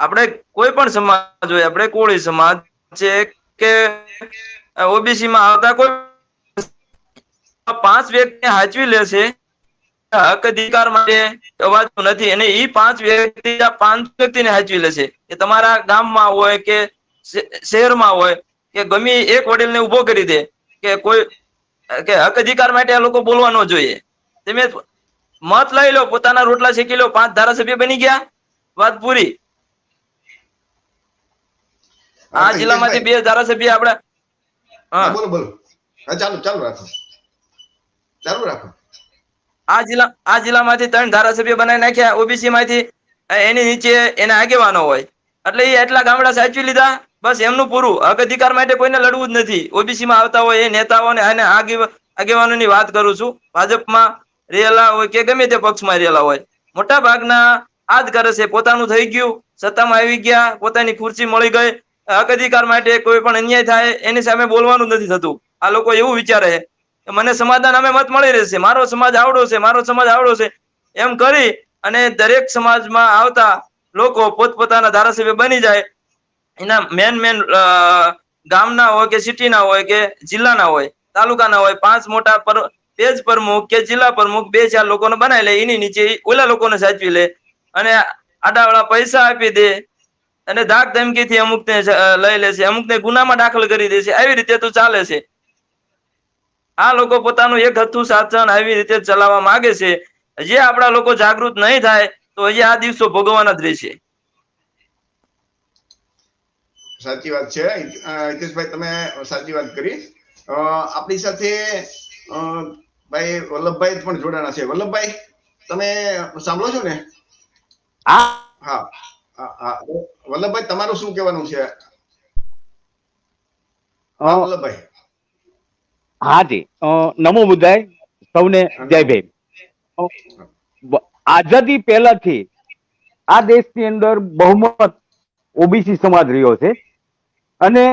આપણે કોઈ પણ સમાજ હોય, આપણે કોળી સમાજ છે કે ઓબીસી માં આવતા કોઈ 5 વ્યક્તિ હાચવી લે છે હક અધિકાર માટે અવાજતું નથી, અને એ 5 વ્યક્તિને હાચવી લે છે કે તમારા ગામમાં હોય કે શહેરમાં હોય કે ગમે એક વડીલને ઉભો કરી દે કે કોઈ કે હક અધિકાર માટે આ લોકો બોલવા ન જોઈએ. તમે મત લઈ લો, પોતાના રોટલા શેકી લો, 5 ધારાસભ્ય બની ગયા, વાત પૂરી. આ જિલ્લામાંથી 2 ધારાસભ્ય આપણે બોલો બોલો, ચાલુ રાખો. આ જિલ્લામાંથી 3 ધારાસભ્ય બનાવી નાખ્યા ઓબીસી માંથી, એની નીચે એના આગેવાનો હોય, એટલે એ એટલા ગામડા સાચવી લીધા, બસ એમનું પૂરું. હક અધિકાર માટે કોઈને લડવું જ નથી. ઓબીસી માં આવતા હોય એ નેતાઓને અને આગેવાનોની વાત કરું છું, ભાજપમાં રહેલા હોય કે ગમે તે પક્ષમાં રહેલા હોય, મોટા ભાગના આ જ કરે છે. પોતાનું થઈ ગયું, સત્તામાં આવી ગયા, પોતાની ખુરશી મળી ગઈ, હક અધિકાર માટે કોઈ પણ અન્યાય થાય એની સામે બોલવાનું નથી થતું. આ લોકો એવું વિચારે છે કે મને સમાજના નામે મત મળી રહેશે, મારો સમાજ આવડો છે એમ કરી અને દરેક સમાજમાં આવતા લોકો પોતપોતાના ધારાસભ્ય બની જાય. એના મેન ગામના હોય કે સિટીના હોય કે જિલ્લાના હોય, તાલુકાના હોય, 5 મોટા પેજ પ્રમુખ કે જિલ્લા પ્રમુખ 2-4 લોકોને બનાવી લે, એની નીચે ઓલા લોકોને સાચવી લે અને આડાવાળા પૈસા આપી દે અને ધાક ધમકીથી અમુકને લઈ લે છે, અમુકને ગુનામાં દાખલ કરી દે છે. આવી રીતે તો ચાલે છે. આ લોકો પોતાનું એક હથ્થું શાસન આવી રીતે ચલાવવા માંગે છે. હજી આપણા લોકો જાગૃત નહીં થાય તો હજી આ દિવસો ભોગવવાના જ રહેશે. સાચી વાત છે હિતેશભાઈ, તમે સાચી વાત કરી. આપણી સાથે ભાઈ વલ્લભભાઈ પણ જોડાણા છે. વલ્લભભાઈ, તમે સાંભળો છો ને? હા, વલ્લભભાઈ તમારું શું કહેવાનું છે? વલ્લભભાઈ. હાજી, નમો બુદ્ધાય, સૌને જય ભીમ. આઝાદી પહેલાથી આ દેશની અંદર બહુમત ઓબીસી સમાજ રહ્યો છે, અને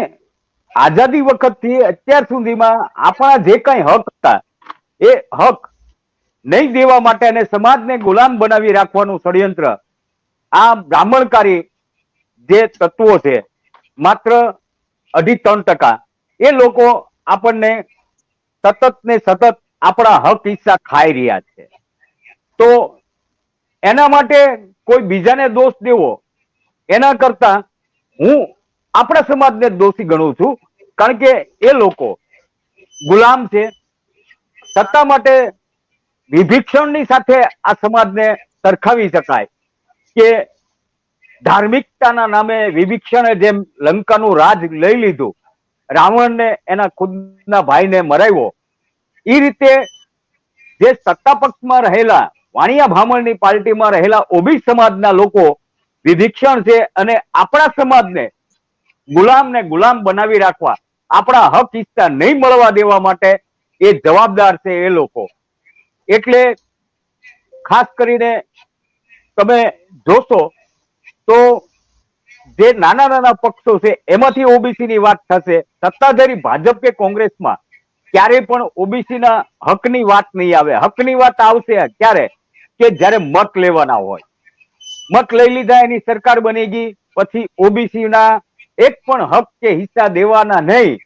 આઝાદી વખતથી અત્યાર સુધીમાં આપણા જે કઈ હક હતા એ હક નહીં દેવા માટે અને સમાજને ગુલામ બનાવી રાખવાનું ષડયંત્ર આ બ્રાહ્મણકારી જે તત્વો છે, માત્ર 2.5-3% એ લોકો આપણને સતત ને સતત આપણા હક હિસ્સા ખાઈ રહ્યા છે. તો એના માટે કોઈ બીજાને દોષ દેવો એના કરતા હું આપણા સમાજને દોષી ગણું છું, કારણ કે એ લોકો ગુલામ છે. સત્તા માટે વિભીષણની સાથે આ સમાજને સરખાવી શકાય કે ધાર્મિકતાના નામે વિભીક્ષણે જેમ લંકાનું રાજ લઈ લીધું, રાવણને એના ખુદના ભાઈને મરાવ્યો, એ રીતે જે સત્તા પક્ષમાં રહેલા વાણિયા ભામણની પાર્ટીમાં રહેલા ઓબી સમાજના લોકો વિભીક્ષણ છે અને આપણા સમાજને ગુલામ બનાવી રાખવા, આપણા હક હિસ્સા નહીં મળવા દેવા માટે એ જવાબદાર છે એ લોકો. એટલે ખાસ કરીને તમે જોશો તો જે નાના નાના પક્ષો છે એમાંથી ઓબીસી ની વાત થશે. સત્તાધારી ભાજપ કે કોંગ્રેસમાં ક્યારે પણ ઓબીસી ના હકની વાત નહીં આવે. હકની વાત આવશે ક્યારે? કે જ્યારે મત લેવાના હોય. મત લઈ લીધા, એની સરકાર બની ગઈ, પછી ઓબીસી ના એક પણ હક કે હિસ્સા દેવાના નહીં,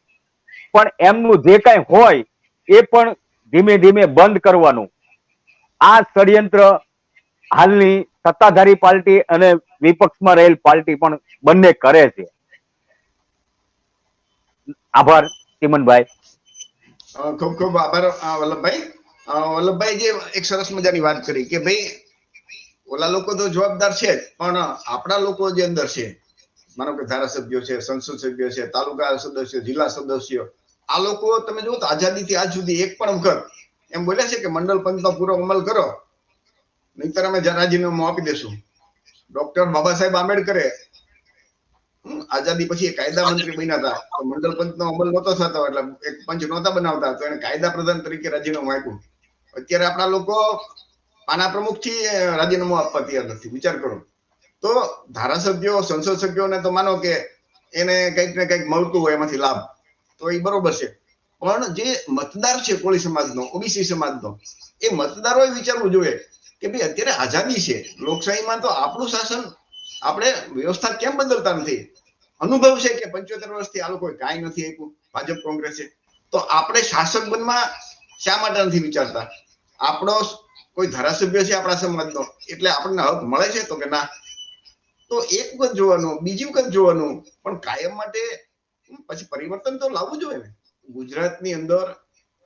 પણ એમનું જે કઈ હોય એ પણ ધીમે ધીમે બંધ કરવાનું. આ ષડયંત્ર હાલની સત્તાધારી પાર્ટી અને વિપક્ષમાં રહેલ પાર્ટી પણ બંને કરે છે. આભાર ચિમનભાઈ. ખૂબ ખૂબ આભાર વલ્લભભાઈ. વલ્લભભાઈ જે એક સરસ મજાની વાત કરી કે ભાઈ ઓલા લોકો તો જવાબદાર છે જ, પણ આપણા લોકો જે અંદર છે, માનો કે ધારાસભ્યો છે, સંસદ સભ્યો છે, તાલુકા સદસ્યો, જિલ્લા સદસ્યો, આ લોકો તમે જુઓ તો આઝાદીથી આજ સુધી એક પણ વખત એમ બોલ્યા છે કે મંડળ પંચનો પૂરો અમલ કરો, નહીતર અમે રાજીનામું આપી દેશું. ડોક્ટર બાબા સાહેબ આંબેડકરે આઝાદી પછી કાયદા મંત્રી બન્યા હતા, તો મંડળ પંચનો અમલ નહોતો થતો, એટલે એક પંચ નહોતા બનાવતા, તો એને કાયદા પ્રધાન તરીકે રાજીનામું આપ્યું. અત્યારે આપણા લોકો આના પ્રમુખથી રાજીનામું આપવા તૈયાર નથી. વિચાર કરો. તો ધારાસભ્યો, સંસદ સભ્યોને તો માનો કે એને કંઈક ને કંઈક મળતું હોય એમાંથી લાભ, તો એ બરોબર છે. પણ જે મતદાર છે કોળી સમાજનો, ઓબીસી સમાજનો, એ મતદારોએ વિચારવું જોઈએ કે ભાઈ અત્યારે આઝાદી છે, લોકશાહીમાં તો આપણું શાસન, આપણે વ્યવસ્થા કેમ બદલતા નથી? અનુભવ છે કે 75 વર્ષથી આ લોકોએ કાંઈ નથી આપ્યું ભાજપ કોંગ્રેસે, તો આપણે શાસક બનવા શા માટે નથી વિચારતા? આપણો કોઈ ધારાસભ્ય છે આપણા સમાજનો, એટલે આપણને હક મળે છે તો કે ના? તો એક વખત જોવાનું, બીજી વખત જોવાનું, પણ કાયમ માટે પછી પરિવર્તન તો લાવવું જોઈએ ને. ગુજરાતની અંદર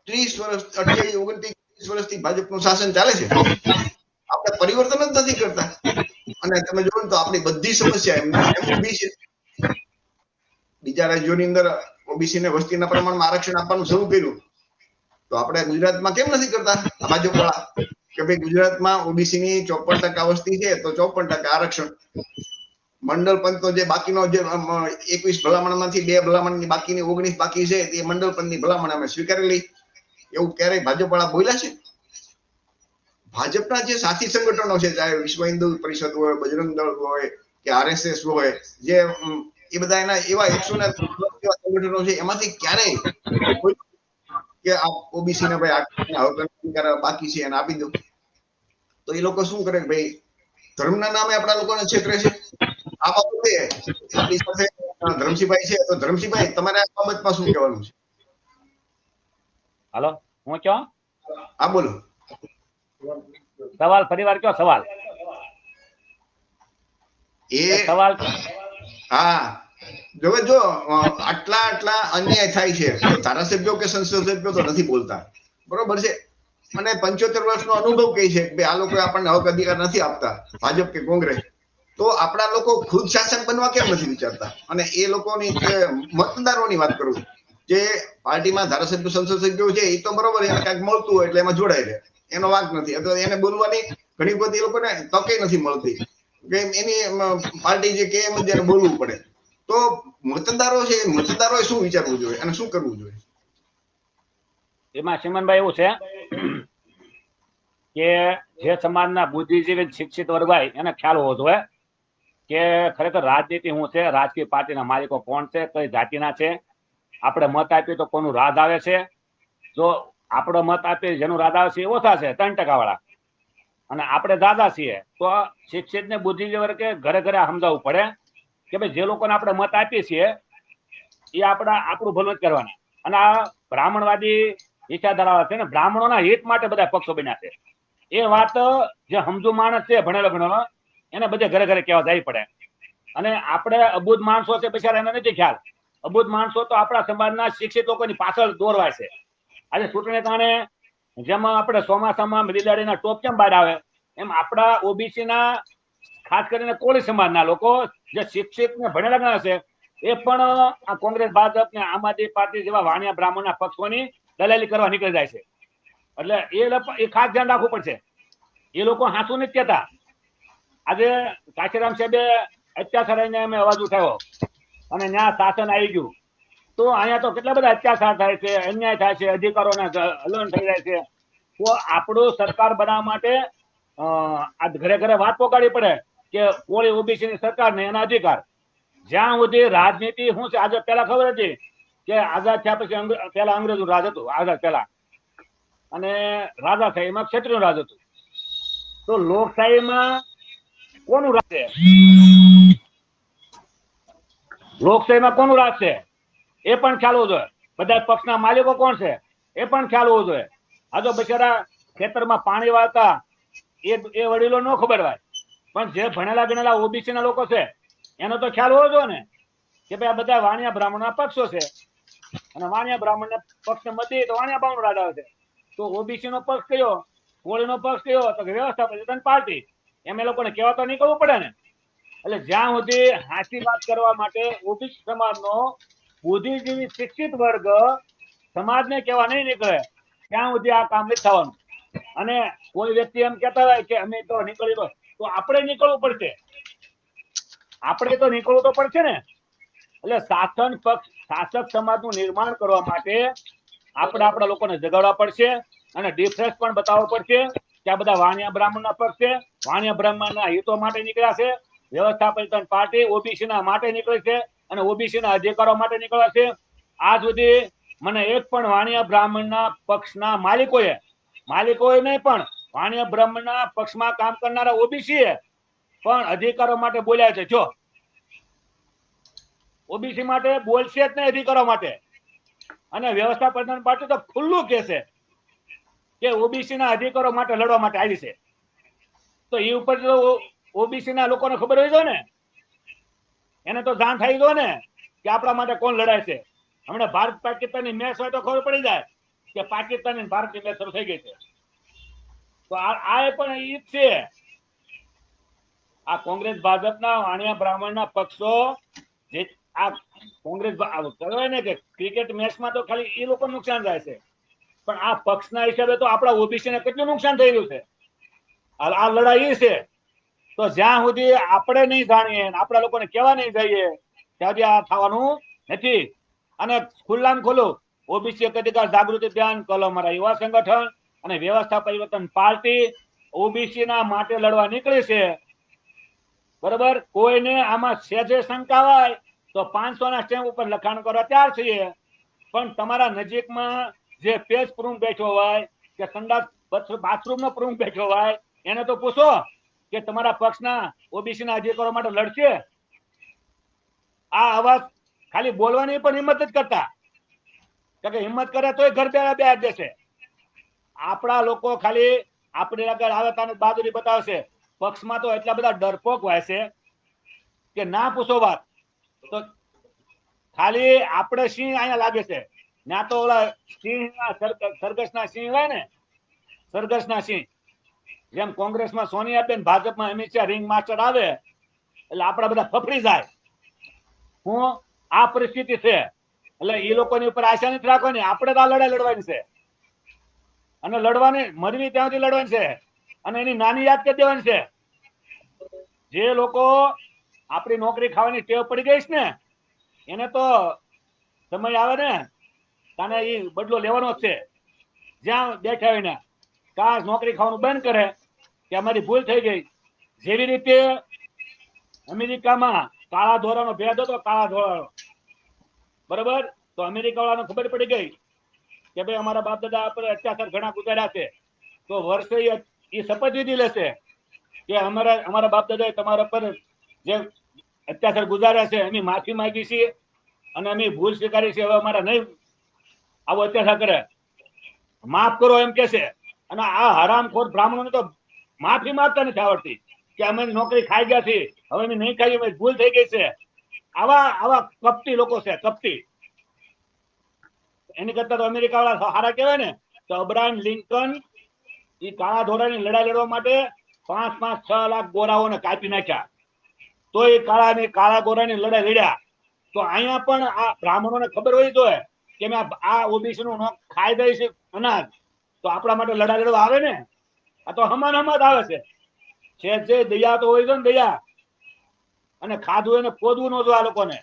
30 વર્ષ, 28, 29 વર્ષથી ભાજપનું શાસન ચાલે છે, આપણે પરિવર્તન જ નથી કરતા. અને તમે જોવો તો આપણી બધી સમસ્યા એમ ઊભી છે. બીજા રાજ્યોની અંદર ઓબીસી ને વસ્તીના પ્રમાણમાં આરક્ષણ આપવાનું શરૂ કર્યું, તો આપણે ગુજરાતમાં કેમ નથી કરતા આ ભાજપ વાળા? કે ભાઈ ગુજરાતમાં ઓબીસી ની 54% વસ્તી છે તો 54% આરક્ષણ. મંડળ પંચનો જે બાકીનો જે 21 ભલામણમાંથી 2 ભલામણની બાકીની 19 બાકી છે, એ મંડળ પંચની ભલામણ અમે સ્વીકારી લઈ. એવું ક્યારેય ભાજપ વાળા બોલ્યા છે? ભાજપના જે સાથી સંગઠનો છે, ચાહે વિશ્વ હિન્દુ પરિષદ હોય, બજરંગ દળ હોય કે આરએસએસ હોય, જે એ બધા એના એવા 130 સંગઠનો છે, એમાંથી ક્યારેય કે આ ઓબીસી ને ભાઈ બાકી છે એને આપી દો. તો એ લોકો શું કરે ભાઈ, ધર્મના નામે આપણા લોકોને છેતરે છે. આ બાબતે આપણી સાથે ધરમસિંહભાઈ છે, તો ધરમસિંહભાઈ તમારે આ બાબતમાં શું કહેવાનું છે? હાલો, હું ક્યો? હા બોલો. સવાલ ફરીવાર કયો સવાલ? સવાલ હા, જો આટલા અન્યાય થાય છે તો ધારાસભ્યો કે સંસદ સભ્યો તો નથી બોલતા, બરોબર છે? અને 75 વર્ષનો અનુભવ કહે છે કે આ લોકો આપણને હક અધિકાર નથી આપતા, ભાજપ કે કોંગ્રેસ. તો આપણા લોકો ખુદ શાસક બનવા કેમ નથી વિચારતા? અને એ લોકોની મતદારોની વાત કરું, જે પાર્ટીમાં ધારાસભ્ય, સંસદ સભ્યો છે, એ તો બરોબર, એને કાંઈક મળતું હોય એટલે એમાં જોડાય છે, એનો વાંક નથી. અથવા એને બોલવાની ઘણી બધી એ લોકોને તકે નથી મળતી, કે એની પાર્ટી જે કે એમ જ એને બોલવું પડે. તો મતદારો છે, મતદારોએ શું વિચારવું જોઈએ અને શું કરવું જોઈએ? એમાં ચિમનભાઈ એવું છે કે જે સમાજના બુદ્ધિજીવી શિક્ષિત વર્ગ હોય એને ખ્યાલ હોવો જોઈએ કે ખરેખર રાજનીતિ શું છે, રાજકીય પાર્ટીના માલિકો કોણ છે, કઈ જાતિના છે, આપણે મત આપીએ તો કોનું રાજ આવે છે. જો આપણો મત આપીએ જેનું રાજ આવે છે એ ઓછા છે, 3% વાળા, અને આપણે દાદા છીએ, તો શિક્ષિત ને બુદ્ધિજીવી વર્ગે ઘરે ઘરે સમજાવવું પડે કે ભાઈ જે લોકોને આપણે મત આપીએ છીએ એ આપણું ભલું જ કરવાના. અને આ બ્રાહ્મણવાદી વિચારધારા છે ને, બ્રાહ્મણોના હિત માટે બધા પક્ષો બન્યા છે. એ વાત જે સમજુ માણસ છે, ભણેલો ગણેલો, એને બધે ઘરે ઘરે કહેવા જવી પડે. અને આપણે અબુધ માણસો છે, બિચારા એને નથી ખ્યાલ. અબુધ માણસો તો આપણા સમાજના શિક્ષિત લોકોની પાછળ દોરવાય છે. આજે ચૂંટણી કારણે જેમાં આપણે ચોમાસામાં મિલીદાડીના ટોપ કેમ બહાર આવે, એમ આપણા ઓબીસી ના ખાસ કરીને કોળી સમાજના લોકો જે શિક્ષિત ને ભણેલા ગણા છે એ પણ આ કોંગ્રેસ ભાજપ ને આમ આદમી પાર્ટી જેવા વાણિયા બ્રાહ્મણના પક્ષોની દલાલી કરવા નીકળી જાય છે. એટલે એ ખાસ ધ્યાન રાખવું પડશે. એ લોકો હાથું નથી કહેતા. આજે કાશીરામ સાહેબે અત્યાચાર અમે અવાજ ઉઠાવ્યો અને ત્યાં શાસન આવી ગયું તો અહીંયા તો કેટલા બધા અત્યાચાર થાય છે, અન્યાય થાય છે, અધિકારોના હલન થઈ જાય છે. તો આપણું સરકાર બનાવવા માટે આ ઘરે ઘરે વાત પોકાડવી પડે કે કોળી ઓબીસી ની સરકાર ને એના અધિકાર. જ્યાં સુધી રાજનીતિ શું છે, આજે પેલા ખબર હતી કે આઝાદ થયા પછી પેલા અંગ્રેજનું રાજ હતું, આઝાદ પેલા, અને રાજા થાય એમાં ક્ષત્રિયનું રાજ હતું. તો લોકશાહીમાં કોનું રાજ છે? લોકશાહીમાં કોનું રાજ છે એ પણ ખ્યાલ હોવો જોઈએ. બધા પક્ષના માલિકો કોણ છે એ પણ ખ્યાલ હોવો જોઈએ. આ તો બિચારા ખેતરમાં પાણી વાળતા એ વડીલો ન ખબર હોય, પણ જે ભણેલા ગણેલા ઓબીસી ના લોકો છે એનો તો ખ્યાલ હોવો જોઈએ ને કે ભાઈ આ બધા વાણિયા બ્રાહ્મણના પક્ષો છે અને વાણિયા બ્રાહ્મણના પક્ષને મતે તો વાણિયા બ્રાહ્મણ રાજ આવે છે. તો ઓબીસી નો પક્ષ કયો, કોળીનો પક્ષ કયો, તો વ્યવસ્થાપન પાર્ટી, એમ એ લોકોને કહેવા તો નીકળવું પડે ને. એટલે જ્યાં સુધી હાચી વાત કરવા માટે ઓબીસી સમાજનો બુદ્ધિજીવી શિક્ષિત વર્ગ સમાજને કહેવા નહીં નીકળે ત્યાં સુધી આ કામ નથી થવાનું. અને કોઈ વ્યક્તિ એમ કહેતા હોય કે અમે તો નીકળી તો આપણે નીકળવું પડશે. આપણે તો નીકળવું તો પડશે ને. એટલે શાસન પક્ષ, શાસક સમાજનું નિર્માણ કરવા માટે આપણે આપણા લોકોને જગાડવા પડશે અને ડિફરન્સ પણ બતાવવો પડશે કે આ બધા વાણિયા બ્રાહ્મણના પક્ષ છે, વાણિયા બ્રાહ્મણના હિતો માટે નીકળ્યા છે, વ્યવસ્થાપન પાર્ટી ઓબીસી ના માટે નીકળી છે અને ઓબીસી ના અધિકારો માટે નીકળ્યા છે. આ સુધી મને એક પણ વાણિયા બ્રાહ્મણના પક્ષના માલિકોએ નહીં, પણ વાણિયા બ્રાહ્મણના પક્ષમાં કામ કરનારા ઓબીસી પણ અધિકારો માટે બોલ્યા છે. જો ઓબીસી માટે બોલશે જ નહીં, અધિકારો માટે. અને વ્યવસ્થાપન પાર્ટી તો ખુલ્લું કે છે કે ઓબીસી ના અધિકારો માટે લડવા માટે આવી છે. તો એ ઉપર ઓબીસી ના લોકોને ખબર હોય છે ને, એને તો જાણ થઈ ગયો ને કે આપણા માટે કોણ લડાય છે. હમણાં ભારત પાકિસ્તાનની મેચ હોય તો ખબર પડી જાય કે પાકિસ્તાન અને ભારતની મેચ શરૂ થઈ ગઈ છે. તો આ પણ ઈ જ છે. આ કોંગ્રેસ ભાજપના વાણિયા બ્રાહ્મણના પક્ષો જે આ કોંગ્રેસ કહેવાય ને કે ક્રિકેટ મેચમાં તો ખાલી એ લોકો નુકસાન થાય છે, પણ આ પક્ષના હિસાબે તો આપણા ઓબીસી ને કેટલું નુકસાન થઈ રહ્યું છે. આ લડાઈ છે. તો જ્યાં સુધી આપણે નહીં જાણીએ, આપણા લોકોને કહેવા નહીં જઈએ, ત્યાં સુધી આ થવાનું નથી. અને ખુલ્લામ ખુલ્લું ઓબીસી અધિકાર જાગૃતિ અભિયાન, કલો અમારા યુવા સંગઠન અને વ્યવસ્થા પરિવર્તન પાર્ટી ઓબીસી ના માટે લડવા નીકળી છે. બરોબર. કોઈને આમાં સહેજે શંકા હોય તો 500 ના સ્ટેમ્પ ઉપર લખાણ કરવા તૈયાર છીએ. પણ તમારા નજીકમાં જે પેજ પ્રમુખ બેઠો હોય કે સંડાસ બાથરૂમ નો પ્રમુખ બેઠો હોય એને તો પૂછો કે તમારા પક્ષના ઓબીસી ના અધિકારો માટે લડશે. આ અવાજ ખાલી બોલવાની પણ હિંમત જ કરતા, કે હિંમત કરે તોય ઘર બે દેશે. આપણા લોકો ખાલી આપણે આગળ આવે તાને બહાદુરી બતાવશે. પક્ષમાં તો એટલા બધા ડરપોક હોય છે કે ના પૂછો વાત. તો ખાલી આપણે સિંહ અહીંયા લાગે છે, ના તો ઓલા સિંહ સરઘસના સિંહ હોય ને, સરઘસના સિંહ, જેમ કોંગ્રેસમાં સોનિયાબેન, ભાજપમાં અમિત શાહ રિંગ માસ્ટર આવે એટલે આપણા બધા ફફડી જાય. હું આ પરિસ્થિતિ છે. એટલે એ લોકોની ઉપર આશા નથી રાખવાની. આપણે તો આ લડાઈ લડવાની છે અને લડવાની, મરવી ત્યાંથી લડવાની છે. અને એની નાની યાદ કરી દેવાની છે. જે લોકો આપણી નોકરી ખાવાની ટેવ પડી ગઈ છે ને, એને તો સમય આવે ને તાને એ બદલો લેવાનો જ છે. જ્યાં બેઠા હોય ને કાં નોકરી ખાવાનું બંધ કરે કે અમારી ભૂલ થઈ ગઈ. જેવી રીતે અમેરિકામાં કાળા ધોરાનો ભેદ હતો, કાળા ધોરાનો, બરોબર. તો અમેરિકા વાળાને ખબર પડી ગઈ કે ભાઈ અમારા બાપ દાદા પર અત્યાચાર ઘણા ગુજાર્યા છે, તો વર્ષે એ શપથ લીધી લેશે કે અમારા બાપ દાદાએ તમારા પર જે અત્યાચાર ગુજાર્યા છે એની માફી માંગી છે અને અમે ભૂલ સ્વીકારી છે. હવે અમારા નહીં આવો અત્યાચાર કરે, માફ કરો એમ કે છે. અને આ હરામખોર બ્રાહ્મણોને તો માફી માંગતા નથી આવડતી કે અમે નોકરી ખાઈ ગયા છીએ, હવે અમે નહીં ખાઈ, અમે ભૂલ થઈ ગઈ છે. આવા કપટી લોકો છે, કપટી. એની કરતા તો અમેરિકા વાળા સારા કહેવાય ને. તો અબ્રાહમ લિંકન એ કાળા ધોરાની લડાઈ લડવા માટે 5-5, 6 લાખ ગોરાઓને કાપી નાખ્યા, તો એ કાળા ગોરાની લડાઈ લડ્યા. તો અહીંયા પણ આ બ્રાહ્મણોને ખબર હોય તો કે મેં આ ઓબીસી નું ખાઈ દઈશ અનાજ, તો આપણા માટે લડાઈ લડવા આવે ને. આ તો હમાન હમાત આવે છે જે દયા તો હોય છે ને, દયા અને ખાધું એને ખોદવું ન જોઈએ આ લોકોને.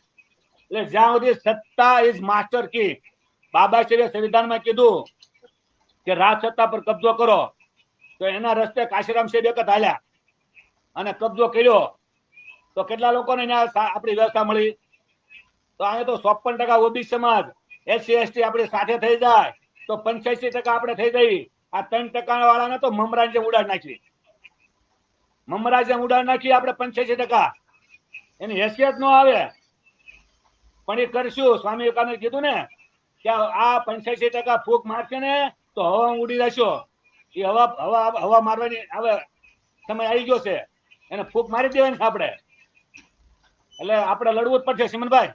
એટલે જ્યાં સુધી સત્તા ઇઝ માસ્ટર કી, બાબાશ્રીએ સંવિધાનમાં કીધું કે રાજ સત્તા પર કબજો કરો, તો એના રસ્તે કાશીરામ સાહેબ એક જ હાલ્યા અને કબજો કર્યો. તો કેટલા લોકોને આપણી વ્યવસ્થા મળી? તો અહીંયા તો 54% ઓબીસી સમાજ, એસસી એસટી આપણી સાથે થઈ જાય તો 85% આપણે થઈ જઈ. આ 3% વાળાને તો મમરાજ ઉડાડ નાખી, આપણે 85%. એની હેસિયત ન આવે પણ એ કરશું. સ્વામી વિવેકાનંદે કીધું ને કે આ 85% ફૂંક મારશે ને તો હવા ઉડી જશો. એ હવા મારવાની હવે સમય આવી ગયો છે, એને ફૂંક મારી દેવાની છે આપણે. એટલે આપણે લડવું જ પડશે સિમનભાઈ.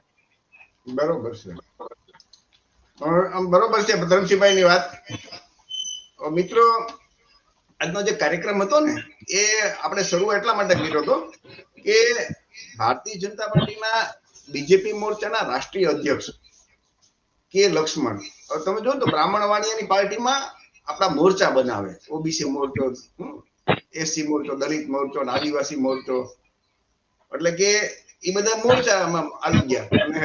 બરોબર છે, બરોબર છે ધરમસિંહભાઈ ની વાત. મિત્રો, આજનો જે કાર્યક્રમ હતો ને એ આપણે શરૂ એટલા માટે કર્યો હતો કે ભારતીય જનતા પાર્ટીના બીજેપી મોરચાના રાષ્ટ્રીય અધ્યક્ષ કે લક્ષ્મણ, તમે જો તો બ્રાહ્મણ વાણિયાની પાર્ટીમાં આપણા મોરચા બનાવે, ઓબીસી મોરચો, એસસી મોરચો, દલિત મોરચો, આદિવાસી મોરચો, એટલે કે એ બધા મોરચામાં આવી ગયા. અને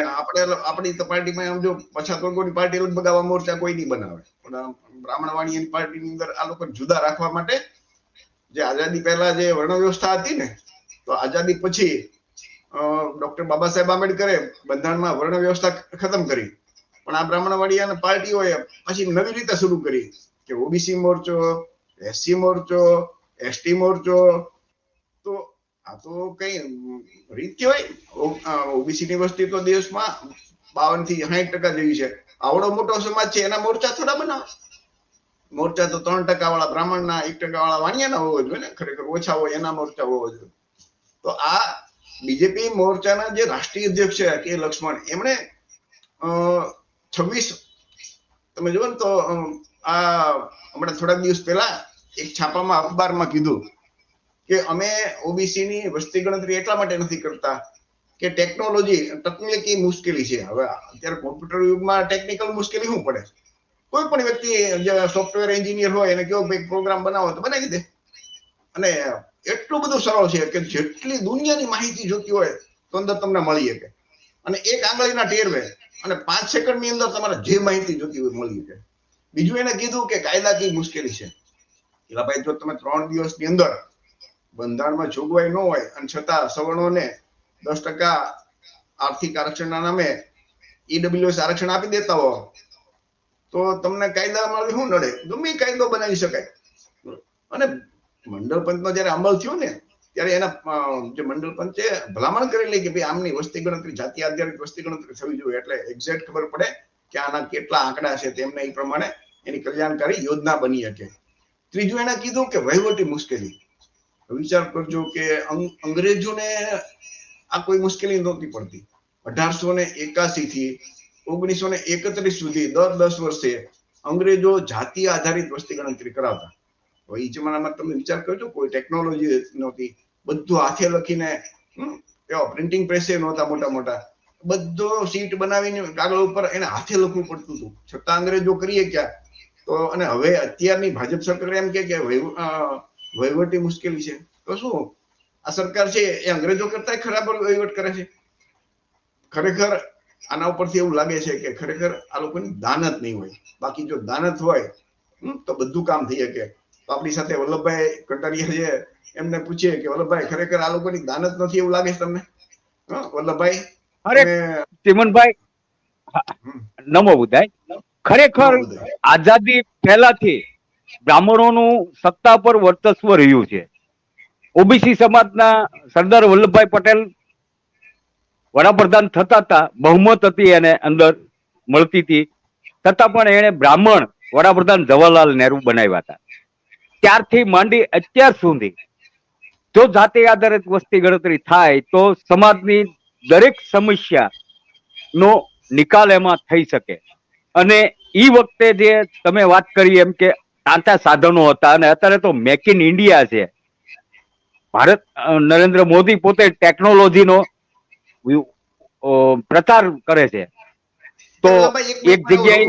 આપણી તો પાર્ટીમાં આમ જો પછાત વર્ગોની પાર્ટી લગભગ આવા મોરચા કોઈ નહીં બનાવે, પણ બ્રાહ્મણ વાણિયાની પાર્ટીની અંદર આ લોકો જુદા રાખવા માટે જે આઝાદી પહેલા જે વર્ણ વ્યવસ્થા હતી ને, તો આઝાદી પછી ડોક્ટર બાબા સાહેબ આંબેડકરે બંધારણમાં વર્ણ વ્યવસ્થા ખતમ કરી, પણ આ બ્રાહ્મણ વાણિયા પાર્ટીઓએ પછી નવી રીતે શરૂ કરી કે ઓબીસી મોરચો, એસસી મોરચો, એસટી મોરચો. તો આ તો કઈ રીત કહેવાય? ઓબીસી ની વસ્તી તો દેશમાં 52 થી 60% જેવી છે. આવડો મોટો સમાજ છે, એના મોરચા થોડા બનાવે? મોરચા તો 3% વાળા બ્રાહ્મણના, 1% વાળા વાણિયાના હોવો જોઈએ ને, ખરેખર ઓછા હોય એના મોરચા હોવો જોઈએ. તો આ બીજેપી મોરચાના જે રાષ્ટ્રીય અધ્યક્ષ છે કે લક્ષ્મણ, એમણે 26, તમે જુઓ ને તો આ હમણાં થોડા દિવસ પહેલા એક છાપામાં અખબારમાં કીધું કે અમે ઓબીસી ની વસ્તી ગણતરી એટલા માટે નથી કરતા કે તકનીકી મુશ્કેલી છે. હવે અત્યારે કોમ્પ્યુટર યુગમાં ટેકનિકલ મુશ્કેલી શું પડે? કોઈ પણ વ્યક્તિ જે સોફ્ટવેર એન્જિનિયર હોય એને કેવો ભાઈ પ્રોગ્રામ બનાવો તો બનાવી દે, અને એટલું બધું સરળ છે કે જેટલી દુનિયાની માહિતી જોતી હોય તો અંદર તમને મળી શકે, અને એક આંગળીના ટેરવે અને 5 સેકન્ડની અંદર તમારે જે માહિતી જોતી હોય મળી શકે. બીજું એને કીધું કે કાયદાકીય મુશ્કેલી છે. એટલે ભાઈ જો તમે 3 દિવસની અંદર બંધારણમાં જોગવાઈ ન હોય અને છતાં સવર્ણોને 10% આર્થિક આરક્ષણના નામે ઈડબ્લ્યુએસ આરક્ષણ આપી દેતા હો, તો તમને કાયદામાં શું નડે? ગમે કાયદો બનાવી શકાય. અને મંડળ પંચનો જયારે અમલ થયો ને ત્યારે એના જે મંડળ પંચે ભલામણ કરેલી કે ભાઈ આમની વસ્તી ગણતરી, જાતિ આધારિત વસ્તી ગણતરી થવી જોઈએ, એટલે એક્ઝેક્ટ ખબર પડે કે આના કેટલા આંકડા છે, તેમને એ પ્રમાણે એની કલ્યાણકારી યોજના બની શકે. ત્રીજું એને કીધું કે વહીવટી મુશ્કેલી. વિચાર કરજો કે અંગ્રેજોને આ કોઈ મુશ્કેલી નહોતી પડતી. 1881 થી 1931 સુધી દર 10 વર્ષે અંગ્રેજો જાતિ આધારિત વસ્તી ગણતરી કરાવતા. એ જમાનામાં તમે વિચાર કરજો, કોઈ ટેકનોલોજી નહોતી, બધું હાથે લખીને, એવા પ્રિન્ટિંગ પ્રેસે નહોતા મોટા મોટા, બધો સીટ બનાવીને કાગળ ઉપર એને હાથે લખવું પડતું હતું, છતાં અંગ્રેજો કરીએ ક્યાં? તો અને હવે અત્યારની ભાજપ સરકાર એમ કે વહીવટી મુશ્કેલી છે, તો શું આ સરકાર છે એ અંગ્રેજો કરતા ખરાબ વહીવટ કરે છે? ખરેખર આના ઉપરથી એવું લાગે છે કે ખરેખર આ લોકોની દાનત નહીં હોય. બાકી જો દાનત હોય તો બધું કામ થઈ શકે. તો આપણી સાથે વલ્લભભાઈ કટારિયા છે, એમને પૂછીએ કે વલ્લભભાઈ ખરેખર આ લોકોની દાનત નથી એવું લાગે છે તમને? વલ્લભભાઈ? અરે ચિમનભાઈ, નમો બુદ્ધાય. ખરેખર આઝાદી પહેલાથી બ્રાહ્મણોનું સત્તા પર વર્ચસ્વ રહ્યું છે. ઓબીસી સમાજના સરદાર વલ્લભભાઈ પટેલ વડાપ્રધાન થતા હતા, બહુમત હતી એને અંદર મળતી હતી, છતાં પણ એને બ્રાહ્મણ વડાપ્રધાન જવાહરલાલ નહેરુ બનાવ્યા હતા. ત્યારથી માંડી અત્યાર સુધી જો જાતિ આધારિત વસ્તી ગણતરી થાય તો સમાજની દરેક સમસ્યા નો નિકાલ એમાં થઈ શકે. અને એ વખતે જે તમે વાત કરી એમ કે ટાંચા સાધનો હતા, અને અત્યારે તો મેક ઇન ઇન્ડિયા છે, ભારત નરેન્દ્ર મોદી પોતે ટેકનોલોજીનો પ્રચાર કરે છે. તો એક જગ્યાએ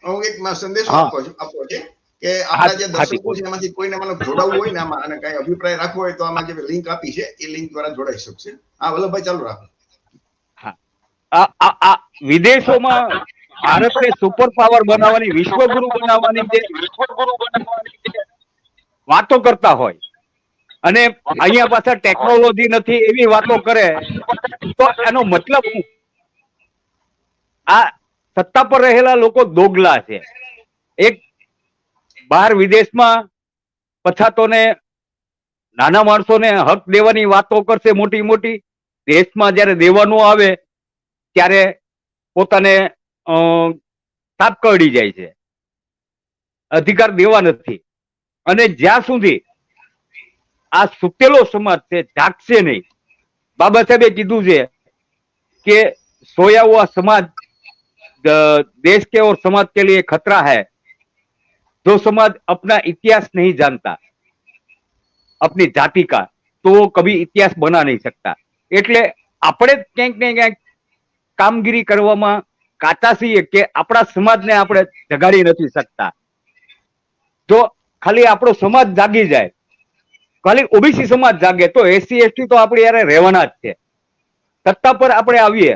હું એક સંદેશો હા. આપવો છે કે આપણા જે હાથી દર્શકો છે એમાંથી કોઈને મને જોડાવવું હોય ને આમાં અને કઈ અભિપ્રાય રાખવો હોય તો આમાં જે લિંક આપી છે એ લિંક દ્વારા જોડાઈ શકશે. હા વલ્લભભાઈ ચાલુ રાખો. આ વિદેશોમાં ભારતને સુપર પાવર બનાવવાની, વિશ્વગુરુ બનાવવાની જે વાતો કરતા હોય અને અહીંયા પાછા ટેકનોલોજી નથી એવી વાતો કરે તો એનો મતલબ શું? આ સત્તા પર રહેલા લોકો દોગલા છે. એક બહાર વિદેશમાં પછાતોને, નાના માણસોને હક દેવાની વાતો કરશે મોટી મોટી, દેશમાં જયારે દેવાનું આવે ત્યારે પોતાને તાપ કરડી જાય છે, અધિકાર દેવા નથી. અને જ્યાં સુધી આ સુતેલો સમાજ છે જાગશે નહીં, બાબા સાહેબે કીધું છે કે સોયા હુआ समाज देश के और समाज के लिए खतरा है. जो समाज अपना इतिहास नहीं जानता, अपनी जाति का, तो वो कभी इतिहास बना नहीं सकता. એટલે આપણે ક્યાંક ને ક્યાંક કામગીરી કરવામાં કાચા છીએ કે આપણા સમાજને આપણે જગાડી નથી શકતા. જો ખાલી આપણો સમાજ જાગી જાય, ખાલી ઓબીસી સમાજ જાગે તો એસસી એસટી તો આપણે યારે રહેવાના જ છે. સત્તા પર આપણે આવીએ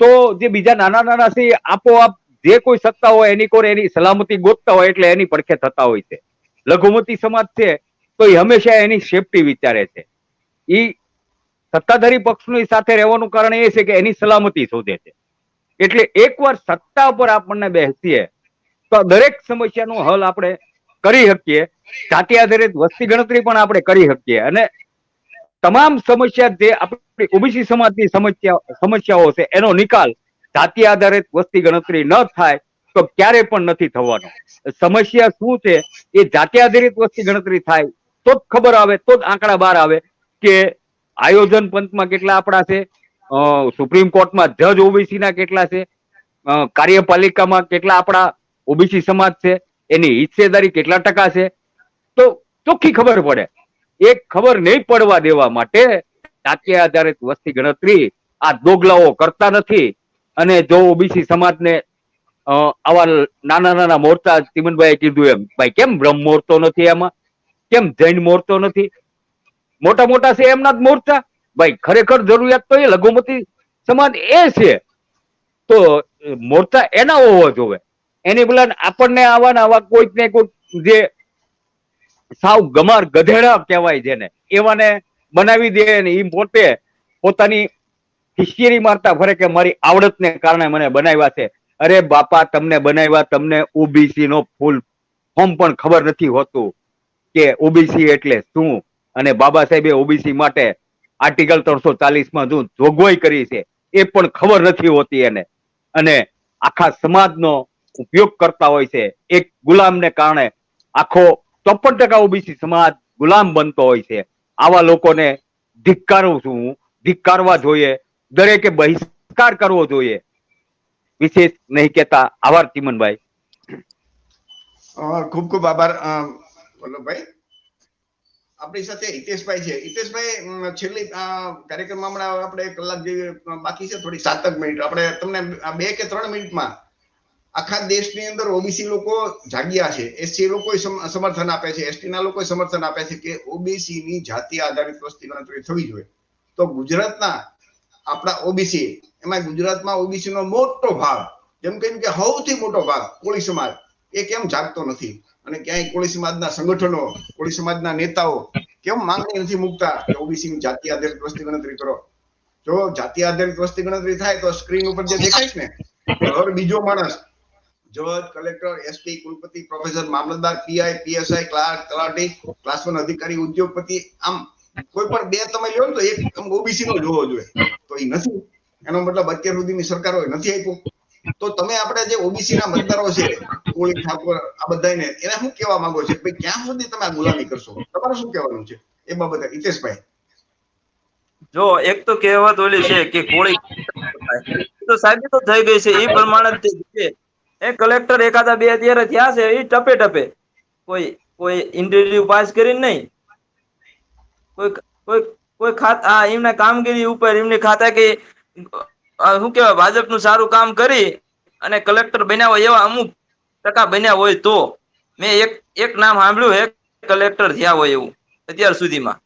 તો જે બીજા નાના નાના છે આપોઆપ જે કોઈ સત્તા હોય એની કોર એની સલામતી ગોતતા હોય એટલે એની પડખે થતા હોય છે. લઘુમતી સમાજ છે તો એ હંમેશા એની સેફટી વિચારે છે. એ સત્તાધારી પક્ષની સાથે રહેવાનું કારણ એ છે કે એની સલામતી શોધે છે. એટલે એકવાર સત્તા પર આપણને બેસીએ તો દરેક સમસ્યાનો હલ આપણે કરી શકીએ. જાતિ આધારિત વસ્તી ગણતરી પણ આપણે કરી શકીએ અને તમામ સમસ્યા જે આપણી ઓબીસી સમાજની સમસ્યાઓ છે એનો નિકાલ જાતિ આધારિત વસ્તી ગણતરી ન થાય તો ક્યારે પણ નથી થવાનો. સમસ્યા શું છે એ જાતિ આધારિત વસ્તી ગણતરી થાય તો જ ખબર આવે, તો જ આંકડા બહાર આવે કે આયોજન પંચમાં કેટલા આપણા છે, સુપ્રીમ કોર્ટમાં જજ ઓબીસી ના કેટલા છે, કાર્યપાલિકામાં કેટલા આપણા ઓબીસી સમાજ છે, એની હિસ્સેદારી કેટલા ટકા છે, તો ચોખ્ખી ખબર પડે. એક ખબર નહીં પડવા દેવા માટે જાતિ આધારિત વસ્તી ગણતરી આ દોગલાઓ કરતા નથી. અને જો ઓબીસી સમાજને આવા નાના નાના મોરચા, ચીમનભાઈએ કીધું એમ, ભાઈ કેમ બ્રહ્મ મોરચો નથી, એમાં કેમ જૈન મોરચો નથી? મોટા મોટા છે એમના જ મોરચા. ભાઈ ખરેખર જરૂરિયાત તો એ લઘુમતી સમાજ એ છે તો મોરચા એના હોવો જોવે. એની પેલા આપણને આવા કોઈક ને કોઈક જે સાવ ગમાર ગધેડા કહેવાય જેને, એવાને બનાવી દે ને એ પોતે પોતાની હિસ્ટ્રી મારતા ફરે કે મારી આવડતને કારણે મને બનાવ્યા છે. અરે બાપા, તમને બનાવ્યા, તમને ઓબીસી નો ફૂલ ફોર્મ પણ ખબર નથી હોતું કે ઓબીસી એટલે શું. અને બાબા સાહેબે ઓબીસી માટે આર્ટિકલ 340 માં જોગવાઈ કરી છે એ પણ ખબર નથી હોતી એને. અને આખા સમાજનો ઉપયોગ કરતા હોય છે. એક ગુલામને કારણે આખો 54% ઓબીસી સમાજ ગુલામ બનતો હોય છે. આવા લોકોને ધિક્કારું છું, ધિક્કારવા જોઈએ, દરેકે બહિષ્કાર કરવો જોઈએ. વિશેષ નહીં કહેતા. આભાર ચીમનભાઈ. ખૂબ ખૂબ આભાર વલ્લભભાઈ. આપણી સાથે હિતેશભાઈ છે. હિતેશભાઈ, છેલ્લી કાર્યક્રમમાં હમણાં આપણે કલાક જેવી બાકી છે, થોડી 7 મિનિટ. આપણે તમને 2 કે 3 મિનિટમાં આખા દેશની અંદર ઓબીસી લોકો જાગ્યા છે, એસસી લોકો સમર્થન આપે છે, એસટી ના લોકો સમર્થન આપે છે કે ઓબીસી ની જાતિ આધારિત વસ્તી ગણતરી થવી જોઈએ. તો ગુજરાતના આપણા ઓબીસી, એમાં ગુજરાતમાં ઓબીસી નો મોટો ભાગ, જેમ કહીને કે સૌથી મોટો ભાગ કોળી સમાજ, એ કેમ જાગતો નથી? અને ક્યાંય કોળી સમાજના સંગઠનો, કોળી સમાજના નેતાઓ કેમ માંગણી નથી મૂકતા કે ઓબીસી ની જાતિ આધારિત વસ્તી ગણતરી કરો? જો જાતિ આધારિત વસ્તી ગણતરી થાય તો સ્ક્રીન ઉપર જે દેખાય છે ને, હર બીજો માણસ જજ, કલેક્ટર, એસપી, કુલપતિ, પ્રોફેસર, મામલતદાર, પીઆઈ, પીએસઆઈ, ક્લાર્ક, તલાટી, ક્લાસ 1 અધિકારી, ઉદ્યોગપતિ, આમ કોઈ પણ 2 તમે લ્યો ને તો એક ઓબીસી નો જોવો જોઈએ. તો એ નથી. એનો મતલબ અત્યાર સુધીની સરકારોએ નથી આપ્યું. તો તમે આપણે જે ઓબીસી ના મતદારો છે, કોળી, ઠાકોર, આ બધાને એને શું કહેવા માંગો છો? ભાઈ ક્યાં સુધી તમે આ ગુલામી કરશો? તમારું શું કહેવાનું છે એ બાબતે, હિતેશભાઈ? જો એક તો કહેવત ઓલી છે કે કોળી તો સાબિત તો થઈ ગઈ છે. એ પ્રમાણે છે એ કલેક્ટર એકાદા 2 અત્યારે થયા છે, એ ટપે ટપે કોઈ ઇન્ટરવ્યુ પાસ કરીને નહીં. કોઈ કોઈ કોઈ એમના કામગીરી ઉપર એમની ખાતા કે શું કેવાય ભાજપનું સારું કામ કરી અને કલેક્ટર બન્યા હોય એવા અમુક ટકા બન્યા હોય તો મેં એક નામ સાંભળ્યું હે કલેક્ટર થયા હોય એવું અત્યાર સુધીમાં.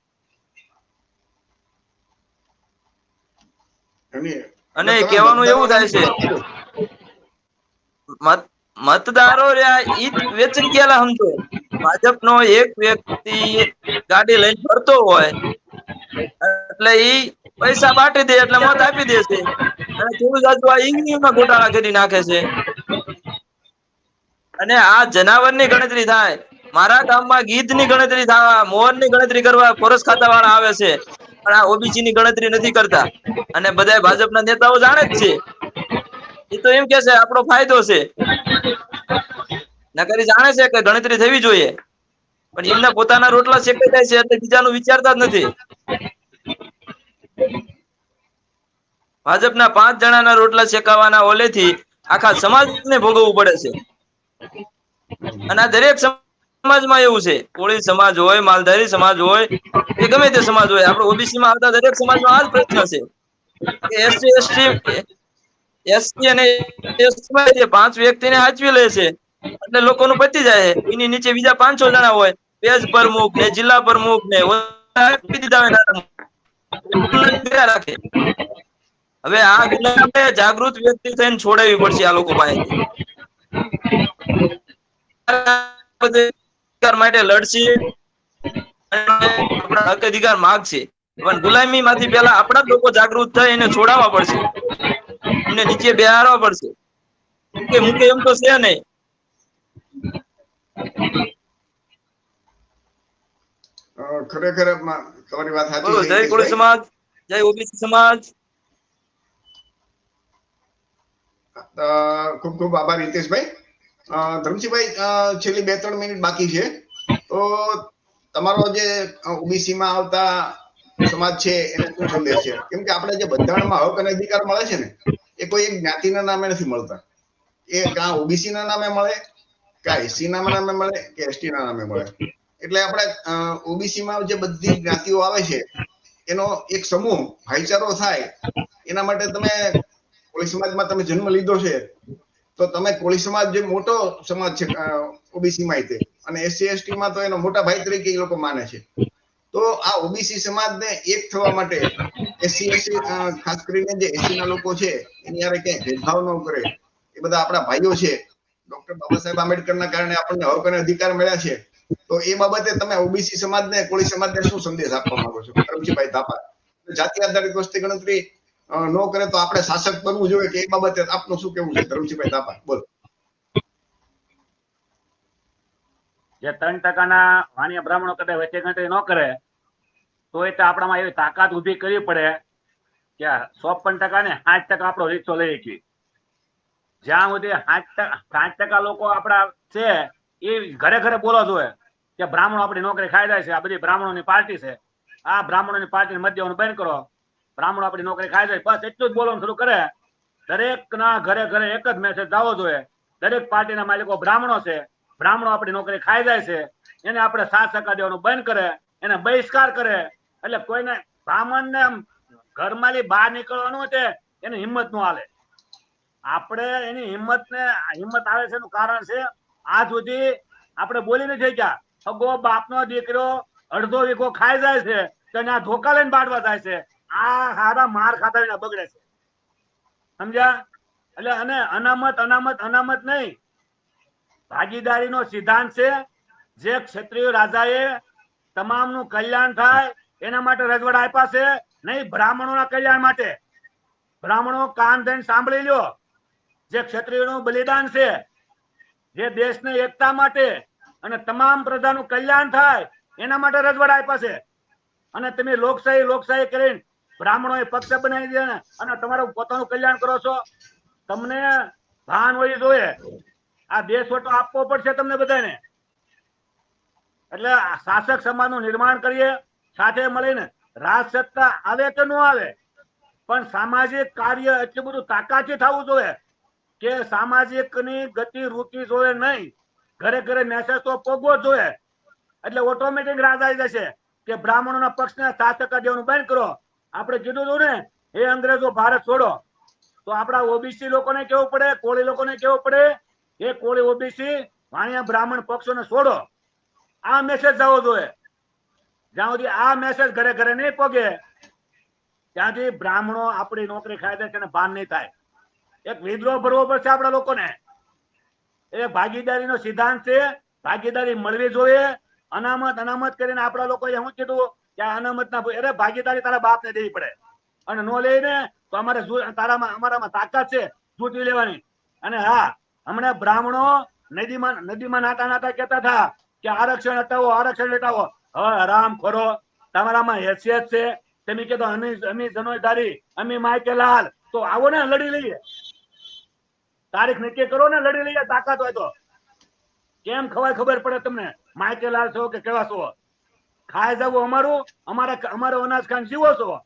અને કહેવાનું એવું થાય છે મતદારો ઈ વેચી ગયેલા સમજો. ભાજપનો એક વ્યક્તિ ગાડી લઈને ફરતો હોય એટલે ઈ પૈસા બાટી દે એટલે મત આપી દે છે અને થોડું જાજુ આ ઈવીએમમાં ગોટાળા કરી નાખે છે. અને આ જનાવરની ગણતરી થાય, મારા ગામમાં ગીધની ગણતરી થાય, મોરની ગણતરી કરવા ફોરેસ્ટ ખાતા વાળા આવે છે, પણ આ ઓબીસી ની ગણતરી નથી કરતા. અને બધા ભાજપના નેતાઓ જાણે જ છે, એ તો એમ કે છે આપણો ફાયદો છે, નકરી જાણે છે કે ગણતરી થવી જોઈએ, પણ એમના પોતાના રોટલા શેકાઈ જાય છે એટલે બીજાનું વિચારતા જ નથી. ભાજપના 5 જણાના રોટલા શેકાવાના ઓલેથી આખા સમાજને ભોગવવું પડે છે. અને આ દરેક સમાજમાં એવું છે, કોળી સમાજ હોય, માલધારી સમાજ હોય કે ગમે તે સમાજ હોય, આપણે ઓબીસી માં આવતા દરેક સમાજનો આ જ પ્રશ્ન છે કે એસટી અને એસટી 5 વ્યક્તિને હાચવી લે છે એટલે લોકોનું પતી જાય. એની નીચે બીજા 500 જણા હોય, પેજ પ્રમુખ ને જિલ્લા પ્રમુખ ને આપી દીધા રાખે. હવે આ ગુલામે જાગૃત વ્યક્તિ થઈને છોડાવવી પડશે આ લોકો પાસેથી. માટે લડશે આપણા હક અધિકાર માગશે, પણ ગુલામી માંથી પેલા આપણા જ લોકો જાગૃત થાય એને છોડાવવા પડશે, એમને નીચે બેહારવા પડશે. મૂકે એમ તો છે નહીં. ખરેખર તમારી વાત સાચી બોલો, છે. જય કોળી સમાજ, જય ઓબીસી સમાજ. ખૂબ ખૂબ આભાર હિતેશભાઈ. ધર્મસિંહભાઈ, છેલ્લી 2-3 મિનિટ બાકી છે, તો તમારો જે ઓબીસી માં આવતા સમાજ છે એને શું સંદેશ છે? કેમ કે આપણે જે બંધારણમાં હક અને અધિકાર મળે છે ને, એ કોઈ એક જ્ઞાતિના નામે નથી મળતા. એ કાં ઓબીસી ના નામે મળે, કાં એસસી ના નામે મળે, કે એસટી ના નામે મળે. એટલે આપણે ઓબીસી માં જે બધી જ્ઞાતિઓ આવે છે એનો એક સમૂહ ભાઈચારો થાય, એના માટે તમે કોળી સમાજમાં તમે જન્મ લીધો છે તો તમે કોળી સમાજ જે મોટો સમાજ છે ઓબીસી માં, અને એસસી એસટી માં તો એનો મોટા ભાઈ તરીકે એ લોકો માને છે. તો આ ઓબીસી સમાજને એક થવા માટે એસસી એસટી ખાસ કરીને જે એસસી ના લોકો છે એની યારે ક્યાંય ભેદભાવ ન કરે. એ બધા આપણા ભાઈઓ છે. ડોક્ટર બાબા સાહેબ આંબેડકરના કારણે આપણને હક અને અધિકાર મળ્યા છે. તો એ બાબતે તમે ઓબીસી સમાજને, કોળી સમાજને શું સંદેશ આપવા માંગો છો? ધર્મસિંહભાઈ થાપા, જાતિ આધારિત વસ્તી ગણતરી નો કરે તો આપણે શાસક બનવું જોઈએ કે એ બાબતે આપનું શું કેવું છે? ધર્મસિંહભાઈ થાપા, બોલો. જે 3% વાણિયા બ્રાહ્મણો કદાચ વચ્ચે ગણતરી ન કરે તો એ તો આપણામાં એવી તાકાત ઉભી કરવી પડે કે 54% ને 60% આપણો રીક્ષો લઈ શકીએ. જ્યાં સુધી 60% લોકો આપણા છે એ ઘરે ઘરે બોલવા જોઈએ કે બ્રાહ્મણો આપણી નોકરી ખાઈ જાય છે, આ બધી બ્રાહ્મણોની પાર્ટી છે, આ બ્રાહ્મણોની પાર્ટીને મત દેવાનું બંધ કરો, બ્રાહ્મણો આપણી નોકરી ખાઈ જાય, બસ એટલું જ બોલવાનું શરૂ કરે. દરેકના ઘરે ઘરે એક જ મેસેજ આવવો જોઈએ, દરેક પાર્ટીના માલિકો બ્રાહ્મણો છે, બ્રાહ્મણો આપણી નોકરી ખાઈ જાય છે, એને આપણે 7% દેવાનું બંધ કરે, એને બહિષ્કાર કરે. એટલે કોઈને બ્રાહ્મણને ઘરમાંથી બહાર નીકળવાનું છે એની હિંમત નો હાલે. આપણે એની હિંમત આવે છે એનું કારણ છે આજ સુધી આપણે બોલી નથી ગયા. સગો બાપનો દીકરો અડધો વીઘો ખાઈ જાય છે તો આ ધોકા લઈને બાળવા જાય છે. આ હારા માર ખાતા બગડે છે, સમજ્યા? એટલે અને અનામત નહીં, ભાગીદારીનો સિદ્ધાંત છે. જે ક્ષત્રિય રાજાએ તમામનું કલ્યાણ થાય એના માટે રજવાડા આપ્યા છે, નહીં બ્રાહ્મણોના કલ્યાણ માટે. બ્રાહ્મણો કાન થઈને સાંભળી લ્યો, જે ક્ષત્રિયોનું બલિદાન છે, જે દેશની એકતા માટે અને તમામ પ્રજાનું કલ્યાણ થાય એના માટે રજવાડા આપ્યા છે. અને તમે લોકશાહી કરીને બ્રાહ્મણોએ પક્ષ બનાવી દે અને તમારું પોતાનું કલ્યાણ કરો છો. તમને ભાન હોય જોઈએ આ દેશ વટો આપવો પડશે તમને બધાને. એટલે શાસક સમાજનું નિર્માણ કરીએ, સાથે મળીને રાજ સત્તા આવે કે ન આવે, પણ સામાજિક કાર્ય એટલું બધું તાકાતથી થવું જોઈએ કે સામાજિક ની ગતિ રૂકી જોઈએ નહીં. ઘરે ઘરે મેસેજ તો પોગવો જોઈએ, એટલે ઓટોમેટિક રાજ આવી જશે કે બ્રાહ્મણોના પક્ષને 7% દેવાનું બંધ કરો. આપણે કીધું હતું ને, એ અંગ્રેજો ભારત છોડો. તો આપણા ઓબીસી લોકોને કેવું પડે, કોળી લોકોને કેવું પડે, એ કોળી ઓબીસી વાણિયા બ્રાહ્મણ પક્ષોને છોડો. આ મેસેજ જવો જોઈએ. જ્યાં સુધી આ મેસેજ ઘરે ઘરે નહીં પગે ત્યાંથી બ્રાહ્મણો આપણી નોકરી ખાય છે અને ભાન નહીં થાય. એક વિદ્રોહ ભરવો પડશે આપણા લોકોને. એ ભાગીદારીનો સિદ્ધાંત છે, ભાગીદારી મળવી જોઈએ. અનામત કરીને આપણા લોકોએ શું કીધું કે અનામત ના, અરે ભાગીદારી તારા બાપને દેવી પડે, અને નો લઈને તો અમારે અમારામાં તાકાત છે ચૂંટણી લેવાની. અને હા, હમણાં બ્રાહ્મણો નદીમાં નાતા કહેતા હતા કે આરક્ષણ હટાવો. હવે હરામ ખોરો, તમારામાં હેસિયત છે, તમે કીધો અમી જનોધારી, અમી માઇકેલાલ, તો આવો ને લડી લઈએ. તારીખ નક્કી કરો ને, લડી લઈએ તાકાત હોય તો. કેમ ખબર પડે તમને માઇકેલાલ છો કે કેવા છો? ખાઈ જવું અમારું, અમારો અનાજ ખાઈને જીવો છો.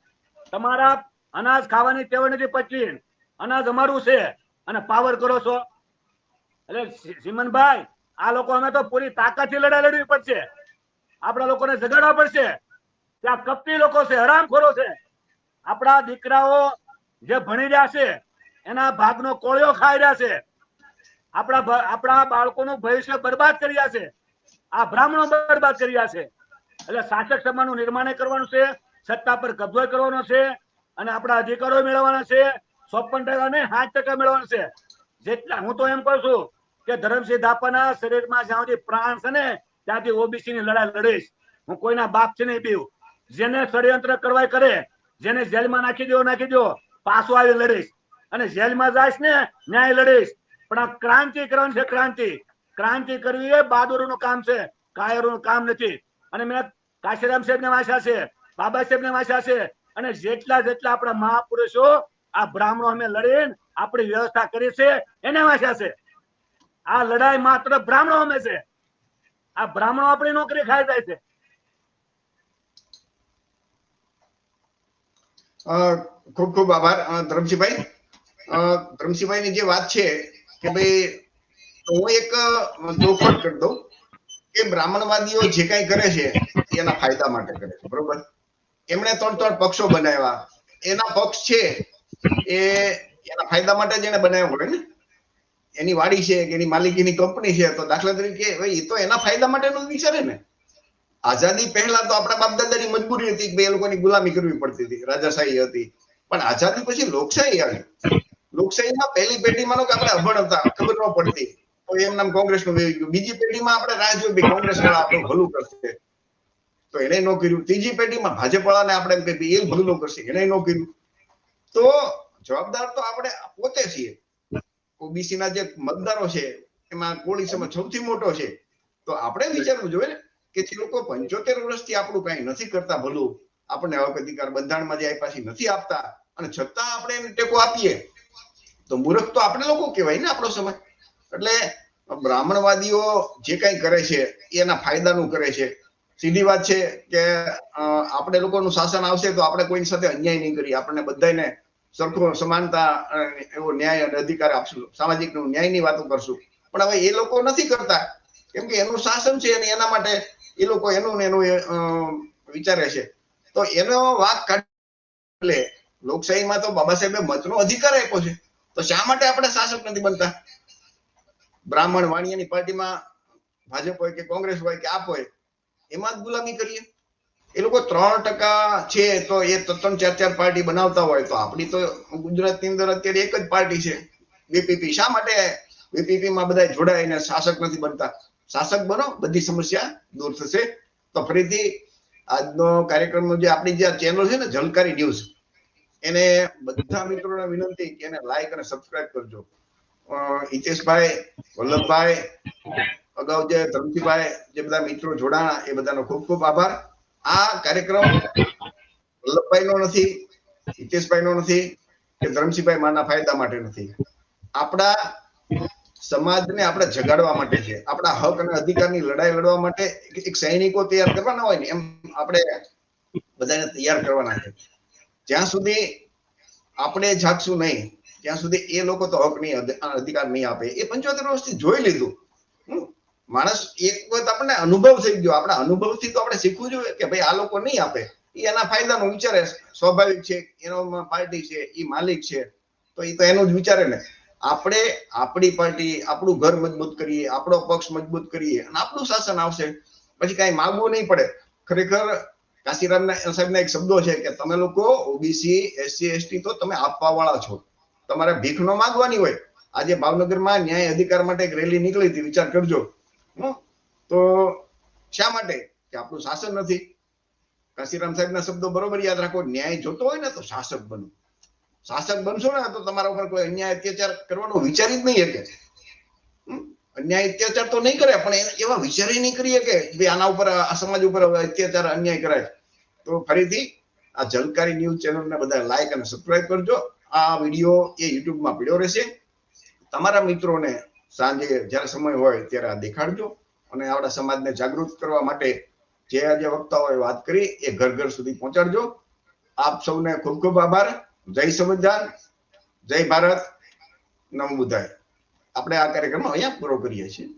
તમારા અનાજ ખાવાની ટેવ નથી પચી, અનાજ અમારું છે અને પાવર કરો છો. એટલે સિમનભાઈ, આ લોકો અમે તો પૂરી તાકાતથી લડાઈ લડવી પડશે. આપણા લોકોને જગાડવા પડશે. ત્યાં કપટી લોકો છે, હરામખોરો છે. આપણા દીકરાઓ જે ભણી રહ્યા છે એના ભાગનો કોળિયો ખાઈ રહ્યા છે. આપણા બાળકોનું ભવિષ્ય બરબાદ કરી રહ્યા છે. આ બ્રાહ્મણો બરબાદ કરી રહ્યા છે. એટલે શાસક સમાજનું નિર્માણ કરવાનું છે, સત્તા પર કબજો કરવાનો છે, અને આપણા અધિકારો મેળવવાના છે. 54% ને 60% મેળવવાના છે. જેટલા હું તો એમ કહું છું કે ધરમસિંહ થાપાના શરીરમાં જ્યાં સુધી પ્રાણ છે ને ત્યાંથી ઓબીસી ની લડાઈ લડીશ. હું કોઈના બાપ છે નહીં પીવું. જેને ષડયંત્ર કરવા કરે, જેને જેલમાં નાખી દો, પાછો આવી લડીશ. અને જેલમાં જઈશ ને ન્યાય લડીશ. પણ આ ક્રાંતિ કરવાની છે. ક્રાંતિ કરવી એ બહાદુરોનું કામ છે, કાયરોનું કામ નથી. અને મેં કાશીરામ સાહેબ ને વાંચ્યા છે, બાબા સાહેબ ને વાંચ્યા છે, અને જેટલા આપણા મહાપુરુષો આ બ્રાહ્મણો અમે લડીને આપણી વ્યવસ્થા કરી છે એને વાંચ્યા છે. આ લડાઈ માત્ર બ્રાહ્મણો અમે છે. આ બ્રાહ્મણો આપણી નોકરી ખાઈ જાય છે. ખૂબ ખૂબ આભાર ધરમસિંહભાઈ. ધરમસિંહભાઈની જે વાત છે કે ભાઈ, હું એક ચોખવટ કરી દઉં કે બ્રાહ્મણવાદીઓ જે કઈ કરે છે એના ફાયદા માટે કરે છે, બરોબર? એમણે 3 પક્ષો બનાવ્યા. એના પક્ષ છે એ એના ફાયદા માટે જ એને બનાવ્યો હોય ને. એની વાડી છે કે એની માલિકીની કંપની છે, તો દાખલા તરીકે ભાઈ એ તો એના ફાયદા માટેનું વિચારે ને. આઝાદી પહેલા તો આપણા બાપ દાદાની મજબૂરી હતી કે એ લોકોની ગુલામી કરવી પડતી હતી, રાજાશાહી હતી. પણ આઝાદી પછી લોકશાહી આવી. લોકશાહીમાં પહેલી પેઢીમાં કે આપણે અભણ હતા, ખબર ન પડતી, તો એમ નામ કોંગ્રેસનું વહી ગયું. બીજી પેઢીમાં આપણે રાહ જોઈ કોંગ્રેસ વાળા આપણું ભલું કરશે, તો એને ન કર્યું. ત્રીજી પેઢીમાં ભાજપ વાળાને આપણે એ ભલું કરશે, એને ન કર્યું. તો જવાબદાર તો આપણે પોતે છીએ. ઓબીસી ના જે મતદારો છે એમાં કોળી સમાજ સૌથી મોટો છે. તો આપણે વિચારવું જોઈએ કે જે લોકો 75 વર્ષથી આપણું કઈ નથી કરતા ભલું, આપણને હક અધિકાર બંધારણમાં જે આપ્યા નથી આપતા, અને છતાં આપણે એને ટેકો આપીએ, તો મૂર્ખ તો આપણે લોકો કહેવાય ને આપણો સમાજ. એટલે બ્રાહ્મણવાદીઓ જે કઈ કરે છે એના ફાયદાનું કરે છે. સીધી વાત છે કે આપણે લોકોનું શાસન આવશે તો આપણે કોઈની સાથે અન્યાય નહીં કરીએ, આપણને બધાને સરખો સમાનતા એવો ન્યાય અને અધિકાર આપશું, સામાજિક ન્યાયની વાતો કરશું. પણ હવે એ લોકો નથી કરતા, કેમ કે એનું શાસન છે અને એના માટે એ લોકો એનું વિચારે છે. તો એનો વાક કાઢે. લોકશાહીમાં તો બાબા સાહેબે મતનો અધિકાર આપ્યો છે, તો શા માટે આપણે શાસક નથી બનતા? બ્રાહ્મણ વાણિયાની પાર્ટીમાં ભાજપ હોય કે કોંગ્રેસ હોય કે આપ હોય, એમાં જ ગુલામી કરીએ. એ લોકો 3% છે તો એ 3-4 પાર્ટી બનાવતા હોય, તો આપણી તો ગુજરાતની અંદર અત્યારે એક જ પાર્ટી છે, બીપીપી. શા માટે બીપીપી માં બધા જોડાઈને શાસક નથી બનતા? શાસક બનો, બધી સમસ્યા દૂર થશે. તો ફરીથી આજનો કાર્યક્રમનો જે આપણી જે ચેનલ છે ને ઝલકારી ન્યૂઝ, એને બધા મિત્રોને વિનંતી કે એને લાઈક અને સબસ્ક્રાઇબ કરજો. હિતેશભાઈ, વલ્લભભાઈ, અગાઉ જે ધરમસિંહભાઈ, જે બધા મિત્રો જોડાણા એ બધાનો ખૂબ ખૂબ આભાર. આ કાર્યક્રમ વલ્લભભાઈ નો નથી, હિતેશભાઈ નો નથી કે ધરમસિંહભાઈ માના ફાયદા માટે નથી. આપણા સમાજને આપણે જગાડવા માટે છે. આપણા હક અને અધિકારની લડાઈ લડવા માટે એક સૈનિકો તૈયાર કરવાના હોય ને એમ આપણે બધાને તૈયાર કરવાના છે. જ્યાં સુધી આપણે જાગશું નહીં ત્યાં સુધી એ લોકો તો હક નહીં, અધિકાર નહીં આપે. એ 75 વર્ષથી જોઈ લીધું. માણસ એક વખત આપણને અનુભવ થઈ ગયો, આપણા અનુભવથી તો આપણે શીખવું જોઈએ કે ભાઈ આ લોકો નહીં આપે, એ એના ફાયદાનો વિચારે, સ્વાભાવિક છે, એનો પાર્ટી છે, એ માલિક છે, તો એ તો એનું જ વિચારે ને. આપણે આપણી પાર્ટી, આપણું ઘર મજબૂત કરીએ, આપણો પક્ષ મજબૂત કરીએ અને આપણું શાસન આવશે, પછી કઈ માગવું નહીં પડે. ખરેખર કાશીરામ સાહેબના એક શબ્દો છે કે તમે લોકો ઓબીસી એસસી એસટી તો તમે આપવા વાળા છો, તમારે ભીખ નો માંગવાની હોય. આજે ભાવનગરમાં ન્યાય અધિકાર માટે એક રેલી નીકળી હતી, વિચાર કરજો. તો શા માટે? કે આપણું શાસન નથી. કાશીરામ સાહેબના શબ્દો બરોબર યાદ રાખો, ન્યાય જોતો હોય ને તો શાસક બનો. શાસક બનશો ને તો તમારા ઉપર કોઈ અન્યાય અત્યાચાર કરવાનું વિચારી જ નહીં શકે. અન્યાય અત્યાચાર તો નહીં કરે, પણ એવા વિચારી નહીં કરીએ કે ભાઈ આના ઉપર, આ સમાજ ઉપર અત્યાચાર અન્યાય કરાય. તો ફરીથી આ ઝલકારી ન્યૂઝ ચેનલને બધા લાઈક અને સબસ્ક્રાઇબ કરજો. આ વિડીયો એ યુટ્યુબમાં પડ્યો રહેશે. તમારા મિત્રોને સાંજે જ્યારે સમય હોય ત્યારે આ દેખાડજો અને આપણા સમાજને જાગૃત કરવા માટે જે આજે વક્તાઓએ વાત કરી એ ઘર ઘર સુધી પહોંચાડજો. આપ સૌને ખૂબ ખૂબ આભાર. જય સંવિધાન, જય ભારત, નમો બુદ્ધાય. આપણે આ કાર્યક્રમ અહીંયા પૂરો કરીએ છીએ.